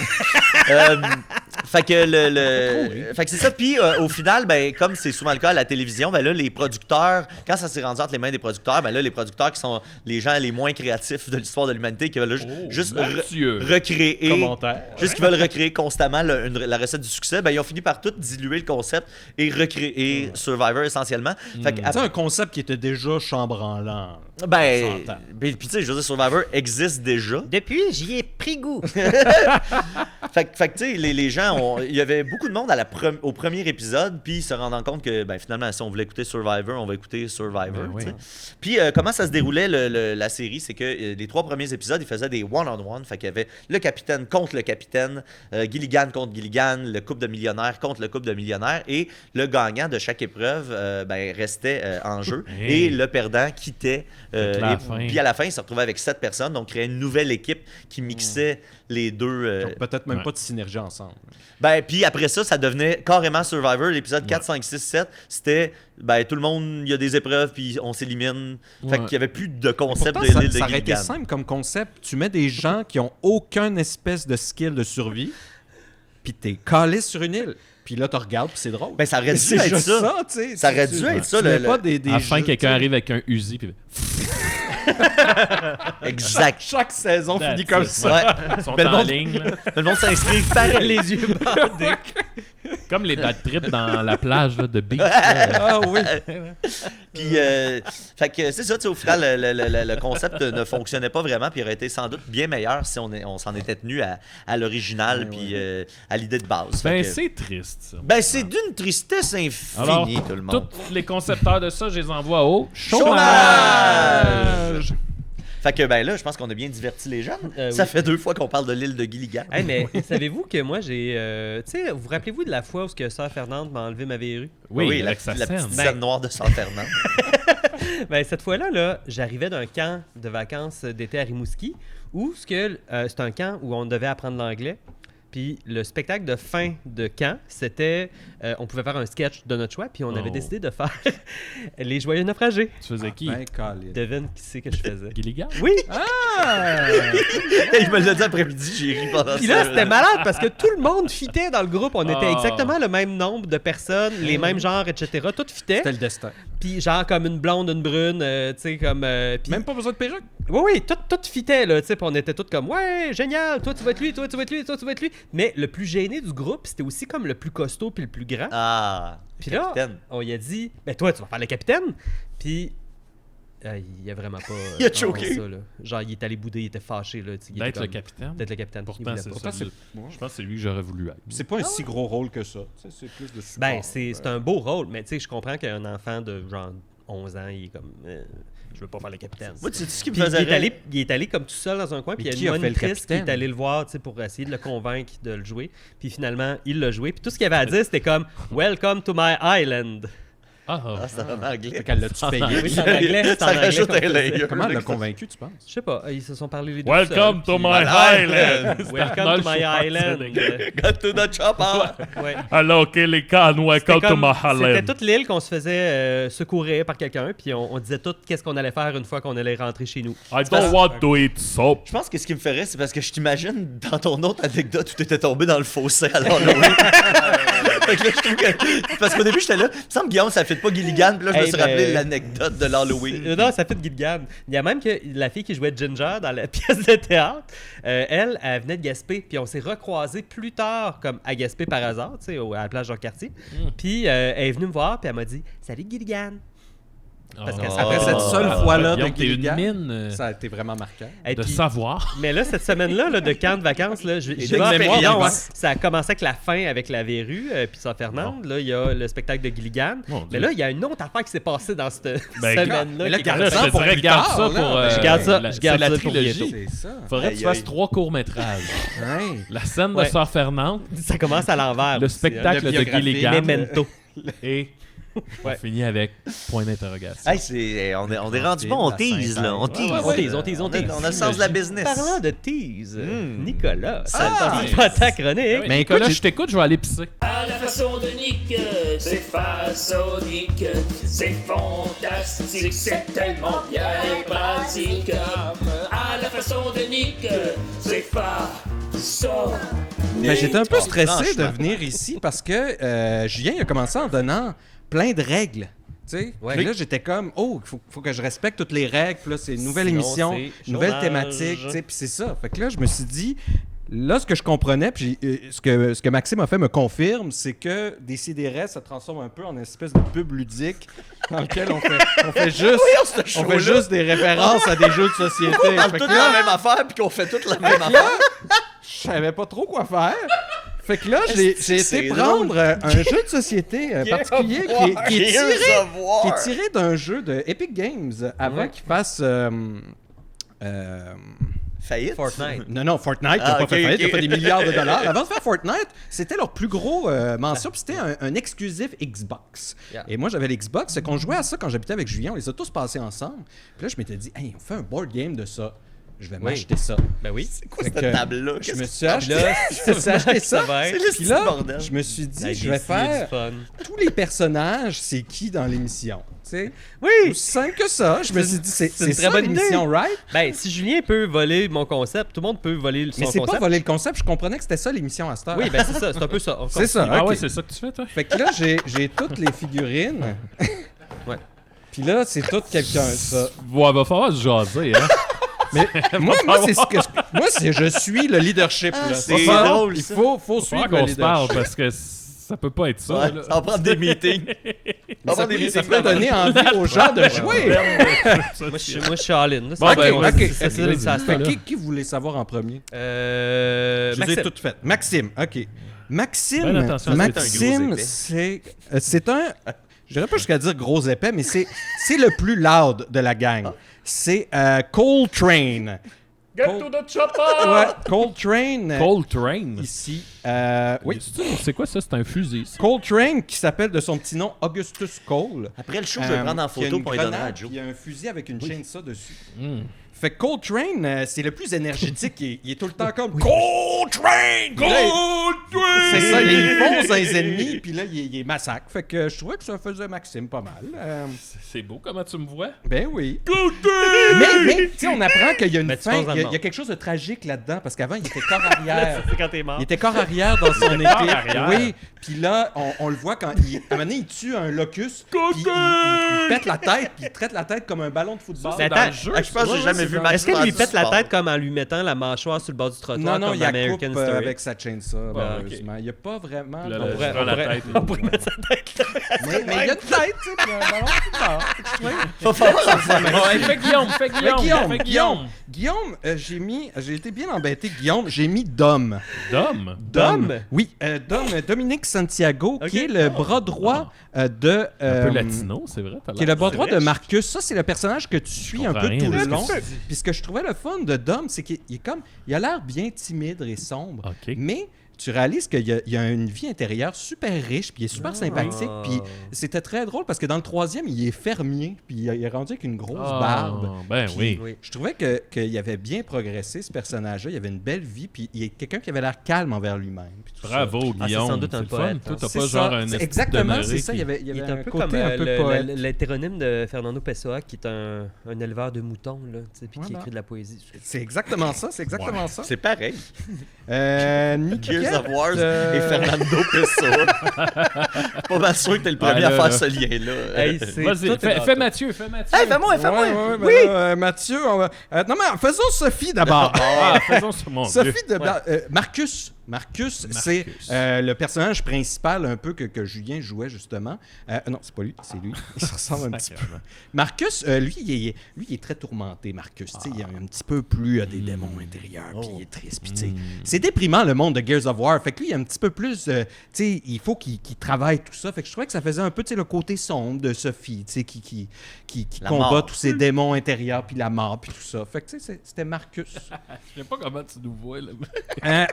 Fait que fait que c'est ça. Puis au final, ben, comme c'est souvent le cas à la télévision, ben là, les producteurs, quand ça s'est rendu entre les mains des producteurs, ben là, les producteurs qui sont les gens les moins créatifs de l'histoire de l'humanité, qui veulent juste Mathieu. recréer. Commentaire. Juste qu'ils veulent recréer constamment la recette du succès, ben ils ont fini par tout diluer le concept et recréer Survivor essentiellement. Fait que C'est un concept qui était déjà chambranlant. ben, On s'entend. puis tu sais, je veux dire, Survivor existe déjà. Depuis, j'y ai pris goût. Fait que tu sais, les gens, il y avait beaucoup de monde au premier épisode, puis ils se rendant compte que, ben, finalement, si on voulait écouter Survivor, on va écouter Survivor. Ben oui. tu sais. Puis comment ça se déroulait la série, c'est que les 3 premiers épisodes, ils faisaient des one-on-one. Fait qu'il y avait le capitaine contre le capitaine, Gilligan contre Gilligan, le couple de millionnaires contre le couple de millionnaires, et le gagnant de chaque épreuve ben, restait en jeu, Hey. et le perdant quittait Fait que là, à la fin- Puis à la fin, ils se retrouvaient avec 7 personnes, donc créaient une nouvelle équipe qui mixait les deux. Ils ont peut-être même Ouais. pas de synergie ensemble. Ben, puis après ça, ça devenait carrément Survivor. L'épisode 4, 5, 6, 7, c'était tout le monde, il y a des épreuves, puis on s'élimine. Fait Ouais. qu'il n'y avait plus de concept Pourtant, de ça, l'île de ça aurait été Gilligan. simple comme concept. Tu mets des gens qui ont aucun espèce de skill de survie, puis t'es calé sur une île. Puis là, tu regardes, puis c'est drôle. Ben, ça aurait dû C'est être juste ça. tu sais. Ça aurait Tu- dû être ça, tu mets le- pas des À la fin, jeux, quelqu'un tu sais. arrive avec un Uzi, puis Exact. Chaque saison That's finit comme it. ça. Ouais. ils sont Ben, le en monde- ligne. Là. Le monde s'inscrit pareil. Les yeux bandés. Comme les bad trips dans la plage là, de beach. Ah oui. Puis, fait que c'est ça, tu sais, au final, le concept ne fonctionnait pas vraiment, puis il aurait été sans doute bien meilleur si on s'en était tenu à l'original, Ouais, puis à l'idée de base. Fait Ben, que- c'est triste, ça. ben, c'est d'une tristesse infinie, Alors, tout le monde. tous les concepteurs de ça, je les envoie au Chômage! Fait que, ben là, je pense qu'on a bien diverti les jeunes. Ça oui. fait 2 fois qu'on parle de l'île de Gilligan. Hey, mais savez-vous que moi, j'ai... tu sais, vous rappelez-vous de la fois où Sœur Fernande m'a enlevé ma verrue? Oui, la, avec sa la scène. petite scène noire de Saint-Fernand. Ben, cette fois-là, là, j'arrivais d'un camp de vacances d'été à Rimouski, où c'est un camp où on devait apprendre l'anglais. Puis le spectacle de fin de camp, c'était... on pouvait faire un sketch de notre choix, puis on avait Oh. décidé de faire Les Joyeux Naufragés. Tu faisais qui? Ben, calé. Devine qui c'est que je faisais. Gilligan? Oui! Il me l'a dit après-midi, j'ai ri pendant Puis ça. là, c'était malade parce que tout le monde fitait dans le groupe. On était Ah. exactement le même nombre de personnes, les mêmes genres, etc. Tout fitait. C'était le destin. Puis genre comme une blonde, une brune, tu sais, comme... puis- Même pas besoin de perruque. Oui, oui, tout fitait, là, tu sais, puis on était tous comme, ouais, génial, toi tu vas être lui, toi tu vas être lui, toi tu vas être lui. Mais le plus gêné du groupe, c'était aussi comme le plus costaud puis le plus grand. Ah, Puis là, capitaine. on lui a dit, ben toi tu vas faire le capitaine. Puis il a vraiment pas. Il a compris choqué. ça, là. Genre, il est allé bouder, il était fâché, là. tu sais, il était D'être le comme- capitaine? D'être le capitaine. Il Pourtant, voulait c'est pas. ça. Pourtant, Je pense que c'est lui que j'aurais voulu être. C'est pas un si gros rôle que ça. Tu sais, c'est plus de support. Ben, c'est un beau rôle, mais tu sais, je comprends qu'un enfant de genre 11 ans, il est comme, je veux pas faire le capitaine. Moi, tu sais ce qui me Puis faisait rire? il est allé comme tout seul dans un coin, puis Mais il qui y a a une fait le monitrice qui est capitaine? allée le voir, tu sais, pour essayer de le convaincre de le jouer. Puis finalement, il l'a joué. Puis tout ce qu'il avait à dire, c'était comme Welcome to my island. Ah, Ah, c'est en anglais. Fait qu'elle l'a-tu payé? Oui, c'est en anglais. c'est en Ça anglais rajoute qu'on un faisait. layer. Comment elle l'a convaincu, tu penses? Je sais pas, ils se sont parlé les deux. Welcome seuls, to puis- my island! Welcome to my island. Got to the chopper! Ouais. Hello, Kellycan, welcome C'était to comme- my C'était island. toute l'île qu'on se faisait secourir par quelqu'un, puis on disait tout qu'est-ce qu'on allait faire une fois qu'on allait rentrer chez nous. I don't want to eat soap. Je pense que ce qui me ferait, c'est parce que je t'imagine dans ton autre anecdote où t'étais tombé dans le fossé à l'Halloween. Fait que là, je trouve que... Parce qu'au début, j'étais là. Il me semble, Guillaume, ça fait pas Gilligan. Puis là, je me Hey, suis rappelé ben- l'anecdote de l'Halloween. Non, ça fait de Gilligan. Il y a même que la fille qui jouait Ginger dans la pièce de théâtre, elle venait de Gaspé, puis on s'est recroisés plus tard, comme à Gaspé par hasard, tu sais, à la plage Jean-Cartier. Puis elle est venue me voir, puis elle m'a dit « Salut Gilligan! » Parce qu'elle Après s'appelle- cette seule fois-là de Guillaume, t'es une Gilligan, mine ça a été vraiment marquant. Et de puis- savoir. Mais là, cette semaine-là, là, de camp de vacances, là, je vais d'expérience. mémoire, hein. Ça a commencé avec la fin avec la verrue, puis Saint-Fernand. Là, il y a le spectacle de Gilligan. Mon Dieu. Mais là, il y a une autre affaire qui s'est passée dans cette Ben, semaine-là. mais là, qui est garde Là, ça je te pour dirais, plus garde tard, ça là. pour. Je garde ça, la- je garde c'est la ça pour trilogie. C'est ça. Faudrait que tu Aïe, fasses aïe. 3 courts-métrages. Hein? La scène Ouais. de Sœur Fernande, Ça commence à l'envers. le aussi, spectacle le de biographique. Gilligan Memento. et on finit avec point d'interrogation. Hey, on est rendu bon, on tease, là. On tease. On tease, on tease, on tease. On a le sens de la business. Parlant de tease, Mm. Nicolas, Ah! c'est pas ta chronique. Mais écoute, je t'écoute, je vais aller pisser. À la façon de Nick, c'est façonnique, c'est fantastique, c'est tellement bien et pratique. À la façon de Nick, c'est façonnique. Ben, j'étais un peu Oh, stressé de franchement. venir ici parce que Julien il a commencé en donnant plein de règles. Tu sais, Ouais. Puis là, j'étais comme, oh, il faut que je respecte toutes les règles. Puis là, c'est une nouvelle Sinon, émission, c'est nouvelle chômage. thématique. Tu sais, puis c'est ça. Fait que là, je me suis dit, là, ce que je comprenais, puis ce que Maxime a fait me confirme, c'est que Décideret, ça transforme un peu en une espèce de pub ludique dans lequel on fait juste des références à des jeux de société. On parle Fait toutes que là, la même affaire puis qu'on fait toute la même affaire. je savais pas trop quoi faire. Fait que là, j'ai C'est été drôle. prendre un jeu de société particulier qui est tiré d'un jeu de Epic Games avant qu'il fasse Faillite? Fortnite. Non, Fortnite, ils n'ont pas fait faillite, ils ont fait des milliards de dollars. Avant de faire Fortnite, c'était leur plus gros mention, puis c'était un exclusif Xbox. Yeah. Et moi, j'avais l'Xbox, c'est qu'on jouait à ça quand j'habitais avec Julien, on les a tous passés ensemble. Puis là, je m'étais dit, hey, on fait un board game de ça. Je vais m'acheter ça. Ben oui. C'est quoi Fait cette que table-là? Je me Qu'est-ce suis acheté, je me suis acheté ça. va être. C'est le Puis style là, bordel. je me suis dit, Avec je des vais filles et faire du fun. tous les personnages, c'est qui dans l'émission. Tu sais, Oui! aussi simple que ça. Je me suis dit, c'est une très ça bonne l'émission, right? Ben, si Julien peut voler mon concept, tout le monde peut voler son Mais concept. c'est pas voler le concept, je comprenais que c'était ça l'émission à cette heure. Oui, ben c'est ça, c'est un peu ça. C'est ça. Ah ok. ouais, c'est ça que tu fais, toi? Fait que là, j'ai toutes les figurines. Ouais. Puis là, c'est tout quelqu'un, ça. Ouais, va falloir se jaser, hein? Moi, c'est ce que moi, je suis le leadership. Là. c'est ça. drôle, Il ça. faut Faut suivre qu'on le se parle leadership. parce que ça peut pas être ça. Ouais, là. ça va prendre des meetings. Ça peut donner envie aux gens de jouer. Moi, je suis all-in. là. Bon, C'est- ok, ok. c'est ça, ça se Fait fait. que qui voulait savoir en premier? Je Je les ai toutes faites. Maxime, OK. Maxime, Bonne attention, c'est un Maxime, gros c'est un... Je dirais pas jusqu'à dire gros épais, mais c'est le plus loud de la gang. C'est Coltrane. Get to the chopper! Ouais, Coltrane. Coltrane. Ici. Oui. C'est quoi ça? C'est un fusil. ça. Coltrane, qui s'appelle de son petit nom Augustus Cole. Après le show, je vais le prendre en qui a photo une pour lui donner à grenade, Joe. puis il y a un fusil avec une chaîne ça dessus. Hmm. Fait que Coltrane, c'est le plus énergétique. Il est tout le temps comme Coltrane! Coltrane! C'est ça, il fonce dans les ennemis, puis là, il est massacre. Fait que je trouvais que ça faisait Maxime pas mal. C'est beau comment tu me vois. Ben oui. Mais tu sais, on apprend qu'il y a une Ben, tu fin, penses dans le il y a monde. quelque chose de tragique là-dedans, parce qu'avant, il était corps arrière. C'est quand t'es mort. Il était corps arrière dans son équipe. arrière. Oui, puis là, on le voit quand à un moment donné, il tue un locus, puis il pète la tête, puis il traite la tête comme un ballon de football. Mais Dans attends, le jeu, Je pense que j'ai jamais vu Est-ce qu'elle lui pète la sport. tête comme en lui mettant la mâchoire sur le bord du trottoir Non, comme il a coupe American Story? avec sa chaîne ça, malheureusement. Il n'y a pas vraiment... Là, on là, pourrait- je prends la tête. On pourrait mettre sa tête là. mais il y a une tête, tu sais, puis un ballon de football. Faut falloir en faire Ouais, fais Guillaume, fais Guillaume, fais Guillaume. Guillaume, j'ai été bien embêté, Guillaume, j'ai mis Dom. Dom. Dom? Oui, Dominique Santiago, qui Ok. est le bras droit de... Un peu latino, c'est vrai. t'as Qui est l'air. le bras droit de Marcus. Ça, c'est le personnage que tu suis un comprends peu rien tout de le ce que long. tu Puis ce que je trouvais le fun de Dom, c'est qu'il est comme... Il a l'air bien timide et sombre, Ok. mais tu réalises qu'il y a une vie intérieure super riche, puis il est super sympathique. Puis c'était très drôle parce que dans le troisième, il est fermier, puis il est rendu avec une grosse Ah, barbe. Ben Puis oui. Je trouvais qu'il avait bien progressé, ce personnage-là. Il avait une belle vie, puis il est quelqu'un qui avait l'air calme envers lui-même. puis tout ça. Bravo, c'est Guillaume. sans doute un c'est le fun. poète, Toi, hein. t'as C'est pas ça, genre un c'est esti exactement, demeuré c'est ça. qui- Il y Il est avait un un peu côté comme un peu poète. l'hétéronyme de Fernando Pessoa, qui est un éleveur de moutons, là, tu sais, puis qui Voilà. écrit de la poésie. C'est exactement ça, c'est exactement ça. C'est pareil. Nickel, Gears of War et Fernando Pessoa. Pas mal sûr que t'es le premier là, à faire là. ce lien-là. Hey, c'est Vas-y, tout est fais dans Mathieu, fais Mathieu. Hey, fais-moi, fais-moi. Ouais, ben là, Mathieu, non mais faisons Sophie d'abord. Ah, faisons ça, mon Dieu. Sophie d'abord. Marcus, c'est le personnage principal un peu que Julien jouait justement. Non, c'est pas lui, c'est lui. Il se ressemble un petit peu. Marcus, lui, il est très tourmenté, Marcus. Tu sais, il a un petit peu plus des démons intérieurs, puis il est triste. Puis, tu sais, c'est déprimant le monde de Gears of War. Fait que lui, il a un petit peu plus. Tu sais, il faut qu'il travaille tout ça. Fait que je trouvais que ça faisait un peu, tu sais, le côté sombre de Sophie, tu sais, qui La combat mort. tous ses démons intérieurs, puis la mort, puis tout ça. Fait que tu sais, c'était Marcus. Je sais pas comment tu nous vois, là.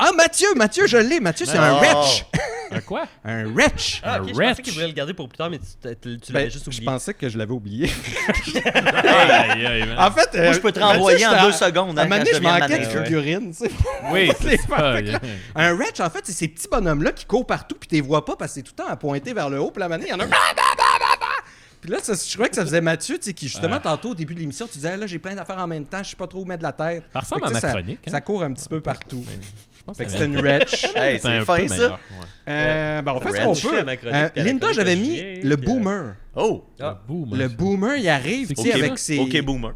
Mathieu, je l'ai. Mathieu, c'est un Oh. wretch. Un quoi? Un wretch. Ah, ok, je Wretch. pensais qu'il voulait le garder pour plus tard, mais tu Ben, l'avais juste je oublié. pensais que je l'avais oublié. Aïe, aïe, man. En fait, Moi, je peux te renvoyer en 2 secondes. À un Hein, moment quand donné, je je deviens manquais de manager. figurines, tu sais. Oui, c'est Fait ça. que un wretch, en fait, c'est ces petits bonhommes-là qui courent partout, puis tu les vois pas parce que c'est tout le temps à pointer vers le haut, puis la manée, il y en a un. Puis là, je trouvais que ça faisait Mathieu, tu sais, qui justement, tantôt, au début de l'émission, tu disais, là, j'ai plein d'affaires en même temps, je sais pas trop où mettre la tête. Ça ressemble Fait que, à tu ma sais, chronique, hein. Ça court un petit peu partout. Je pense Fait que que c'est une wretch. Hey, c'est un c'est peu fin, ça. meilleur. Ouais. On fait ce Wretch. qu'on Je fais peut. ma chronique, puis à la Linda, chronique j'avais de mis Julien, le puis, boomer. Oh, Boum. Le boomer, il arrive, tu sais, qui, avec ses... OK, boomer.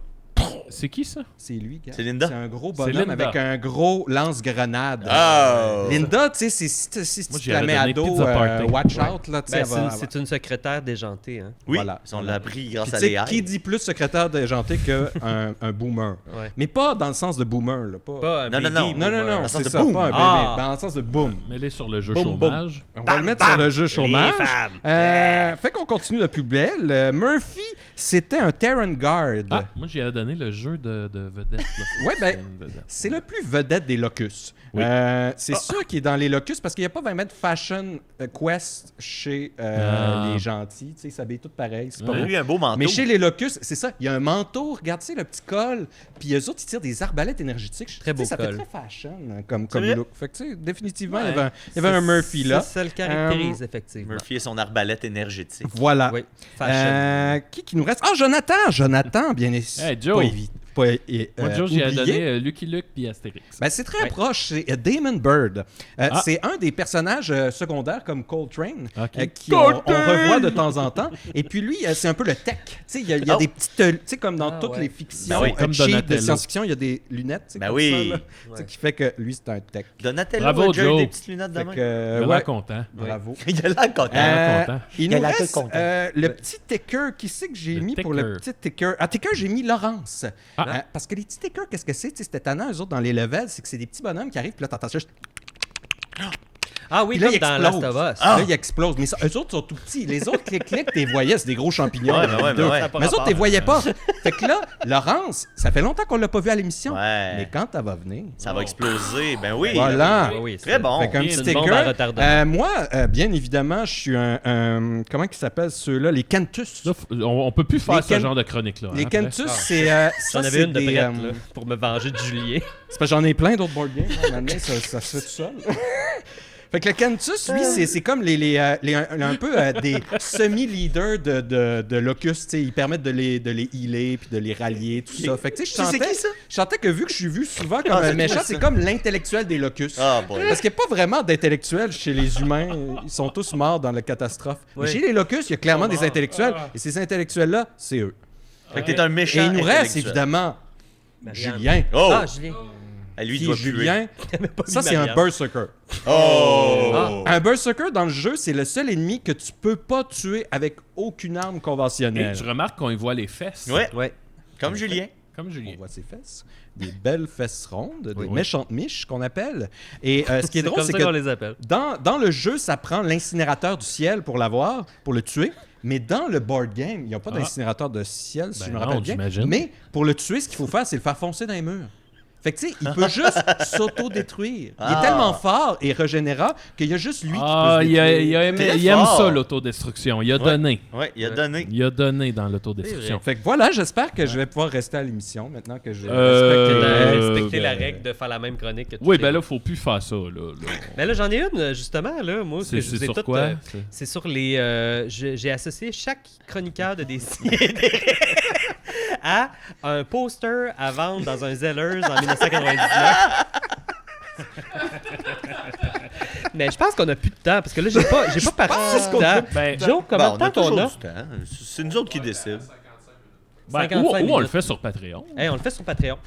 C'est qui ça? C'est lui, gars. C'est Linda? C'est un gros C'est bonhomme Linda. avec un gros lance-grenade. Oh. Linda, tu sais, si Moi, tu la j'y mets aurais à donné dos, Pizza Party. watch out, là, tu sais, Ben, elle va- c'est une secrétaire déjantée, hein. Oui, Voilà. on l'a appris grâce Puis, à tu sais, Léa. qui dit plus secrétaire déjanté qu'un un boomer? Ouais. Mais pas dans le sens de boomer, là. Pas un Non, non, baby non. Non, boomer. non, non, le sens c'est de ça, boom. pas un bébé. Ah. Dans le sens de boom. Mets-les sur le jeu Boum, chômage. On va le mettre sur le jeu chômage. femmes. Fait qu'on continue de plus belle. Murphy, C'était un Terran Guard. Ah, moi, j'y ai donné le jeu de vedette. Là. Ouais, ben, C'est une vedette. c'est le plus vedette des Locus. Oui. C'est sûr qu'il est dans les Locus parce qu'il n'y a pas vraiment de fashion quest chez les gentils. Tu sais, ils s'habillent tous pareil. C'est pas Ouais. beau. Lui, un beau manteau. Mais chez les Locus, c'est ça. Il y a un manteau, regarde, tu sais, le petit col. Puis eux autres, ils tirent des arbalètes énergétiques. Très Tu sais, beau ça col. fait très fashion hein, comme vrai? look. Fait que, tu sais, définitivement, Ouais. il y avait un Murphy là. Ça le caractérise, effectivement. Murphy et son arbalète énergétique. Voilà. Oui, fashion. Qui nous reste? Ah, Jonathan! Jonathan, bien évidemment. Hey, Joe. Pas évi- pas é- Moi, Joe, j'y ai oublié. donné Lucky Luke puis Astérix. Ben, c'est très Ouais. proche, c'est Damon Bird. C'est un des personnages secondaires comme Coltrane Ok. on revoit de temps en temps. Et puis lui, c'est un peu le tech. Tu sais, il y a Oh. des petites... Tu sais, comme dans Ah, toutes ouais. les fictions Ben oui, comme cheap de Donatello. science-fiction, il y a des lunettes. tu sais, Ben comme oui. ça, là. Tu sais, qui fait que lui, c'est un tech. Donatello Bravo, a déjà eu Joe. des petites lunettes de Fait main. que, Je ouais, suis content. bravo. Il a l'air content. content. Il Il a nous l'air reste content. le petit ticker. Qui c'est que j'ai Le mis pour le ticker. petit ticker? Ah, ticker, j'ai mis Laurence. Ah. Parce que les petits tickers, qu'est-ce que c'est? Tu sais, c'était tannant, eux autres, dans les levels, c'est que c'est des petits bonhommes qui arrivent, puis là, t'entends ça juste... Ah oui, Puis là, comme il dans explose. Last of Us. Là, il explose. Mais eux autres sont tout petits. Les autres, clic, t'es voyais, c'est des gros champignons. Ouais, ben ouais, ben ouais. Mais eux autres, t'es voyais pas. Fait que là, Laurence, ça fait longtemps qu'on l'a pas vu à l'émission. Ouais. Mais quand elle va venir... Ça va exploser. Ben oui. Voilà. Oui, oui, Très bon. Fait qu'un C'est petit une bombe à sticker. retardement. Moi, bien évidemment, je suis un comment ils s'appellent ceux-là? Les Cantus. Là, on peut plus faire Les ce Ken- genre de chronique-là. Les hein, après. Cantus, c'est... J'en ça, avais c'est une de des, prête, là, pour me venger de Julien. c'est parce que j'en ai plein d'autres board games. Maintenant, ça se fait tout seul. Fait que le Cantus, lui, c'est comme un peu des semi-leaders de Locust. Tu sais, ils permettent de les healer puis de les rallier, tout ça. Fait que tu sais, C'est qui, ça? je sentais que vu que je suis vu souvent comme Ah, c'est un méchant, toi, c'est ça. comme l'intellectuel des Locust. Ah, boy. Parce qu'il n'y a pas vraiment d'intellectuels chez les humains. Ils sont tous morts dans la catastrophe. Mais Oui. chez les Locust, il y a clairement des intellectuels. Et ces intellectuels-là, c'est eux. Fait que t'es un méchant. Et il nous reste intellectuel. évidemment Marianne. Julien. Oh! Ah, Julien. Ah, lui, il Qui doit est Julien? Pas Ça, vu c'est un Marianne. Berserker. Oh! Un Berserker dans le jeu, c'est le seul ennemi que tu peux pas tuer avec aucune arme Et conventionnelle. tu remarques qu'on y voit les fesses. Ouais, Ouais. comme Julien. Comme On Julien. voit ses fesses. Des belles fesses rondes, des Oui. méchantes miches qu'on appelle. Et ce qui est drôle, comme c'est ça qu'on que les appelle. dans le jeu, ça prend l'incinérateur du ciel pour l'avoir, pour le tuer. Mais dans le board game, il n'y a pas d'incinérateur de ciel, si Ben je me non, rappelle bien. j'imagine. Mais pour le tuer, ce qu'il faut faire, c'est le faire foncer dans les murs. Fait que tu sais, il peut juste s'auto-détruire. Il Ah. est tellement fort et régénérant qu'il y a juste lui Ah, qui peut se détruire. Très il aime fort. ça, l'autodestruction. Il a donné. Ouais, il a donné. Il a donné dans l'autodestruction. Fait que voilà, j'espère que je vais pouvoir rester à l'émission maintenant que je Respecter la ben- règle de faire la même chronique que toutes Oui, les ben là, autres. faut plus faire ça. Là. Mais là, j'en ai une, justement, là, moi. C'est que je vous ai sur toutes, quoi? c'est sur les... j'ai associé chaque chroniqueur de des à un poster à vendre dans un Zellers en 1999. Mais je pense qu'on a plus de temps, parce que là, j'ai pas parti de temps. Ben, Joe, combien Ben, de temps qu'on toujours a? du temps. C'est nous autres qui décident. ben, 55 ou on le minutes. fait sur Patreon. Hey, on le fait sur Patreon.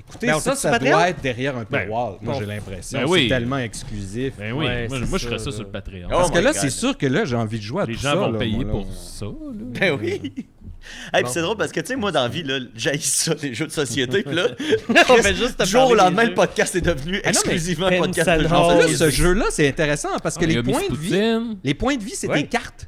Écoutez, Ben, on ça, fait-tu ça Patreon? doit être derrière un Ben, paywall. Moi, bon. j'ai l'impression. Ben oui. C'est tellement exclusif. Ben oui, Ouais, moi, c'est moi, je ferais ça, ça là. sur Patreon. Oh Parce que my là, God. c'est sûr que là, j'ai envie de jouer à Les tout gens ça. vont là, payer moi, là. pour ça. Là. Ben oui. Hey, puis c'est drôle parce que, tu sais, moi, dans la vie, là, j'haïs ça, les jeux de société. Puis là, On fait juste te du jour au parler lendemain, des le podcast est devenu Ah non, mais exclusivement un podcast de Pensano. gens En de fait, société. ce jeu-là, c'est intéressant parce que Ah, il y les a Miss points de vie, Poutine. c'est Ouais. des cartes.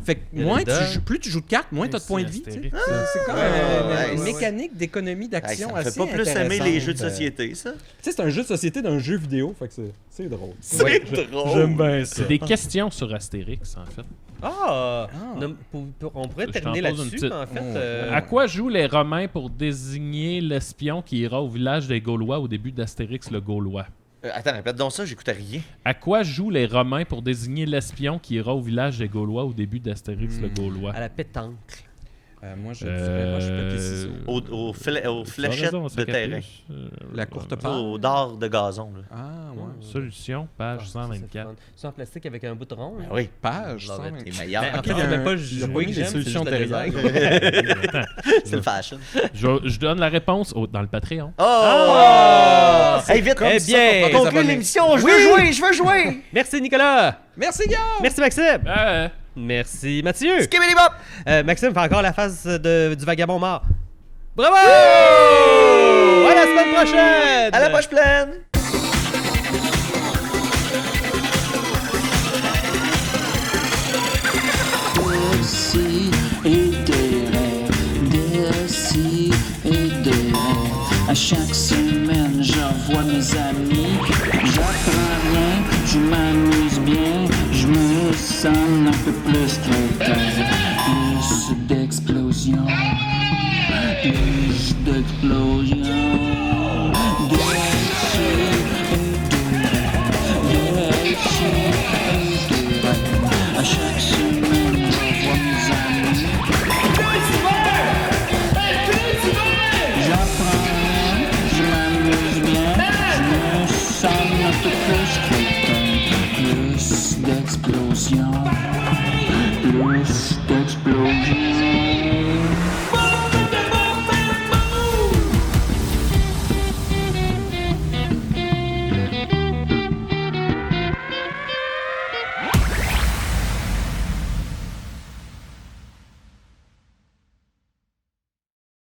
Fait que Il y a moins les tu dents. joues, plus tu joues de cartes, moins tu as de points de vie. tu sais. Astérix. C'est comme ouais, une ouais. mécanique d'économie Hey, d'action ça me assez fait pas plus aimer les jeux de intéressante. société, ça. Tu sais, c'est un jeu de société d'un jeu vidéo, fait que c'est drôle. C'est Ouais, drôle. J'aime bien ça. C'est des questions sur Astérix, en fait. Ah! Ah. Non, on pourrait Je terminer t'en pose une là-dessus, petite. en fait. Oh. À quoi jouent les Romains pour désigner l'espion qui ira au village des Gaulois au début d'Astérix le Gaulois? Attends, répète donc ça, j'écoutais rien. À quoi jouent les Romains pour désigner l'espion qui ira au village des Gaulois au début d'Astérix le Gaulois? À la pétanque. Moi, je dirais roche, papier, ciseaux. Aux Tu as fléchettes raison, ça de capuche. terrain. La courte Au part. dard de gazon, là. Ah, ouais. Solution, page C'est 124. C'est en plastique avec un bout de rond. Ben oui. Page, Love ça. it. C'est Ben, meilleur. en fait, il y a c'est même un- pas il y a jouer pas que mis j'aime, des solutions c'est juste le derrière. design. C'est le fashion. Je donne la réponse dans le Patreon. Oh! Hey, vite! Eh bien, on conclut l'émission! Je veux jouer! Je veux jouer! Merci Nicolas! Merci, Guillaume! Merci Maxime! Euh, Merci Mathieu! Skibidi bop! Maxime fait encore la phase du vagabond mort. Bravo! À la semaine prochaine! À la poche pleine! Merci et des mes amis. J'apprends rien, je m'amuse bien, je me sens un peu plus quelqu'un. Plus d'explosion, plus d'explosion. À chaque semaine, je vois mes amis. J'apprends rien, je m'amuse bien, je me sens un peu plus quelqu'un. Plus d'explosion.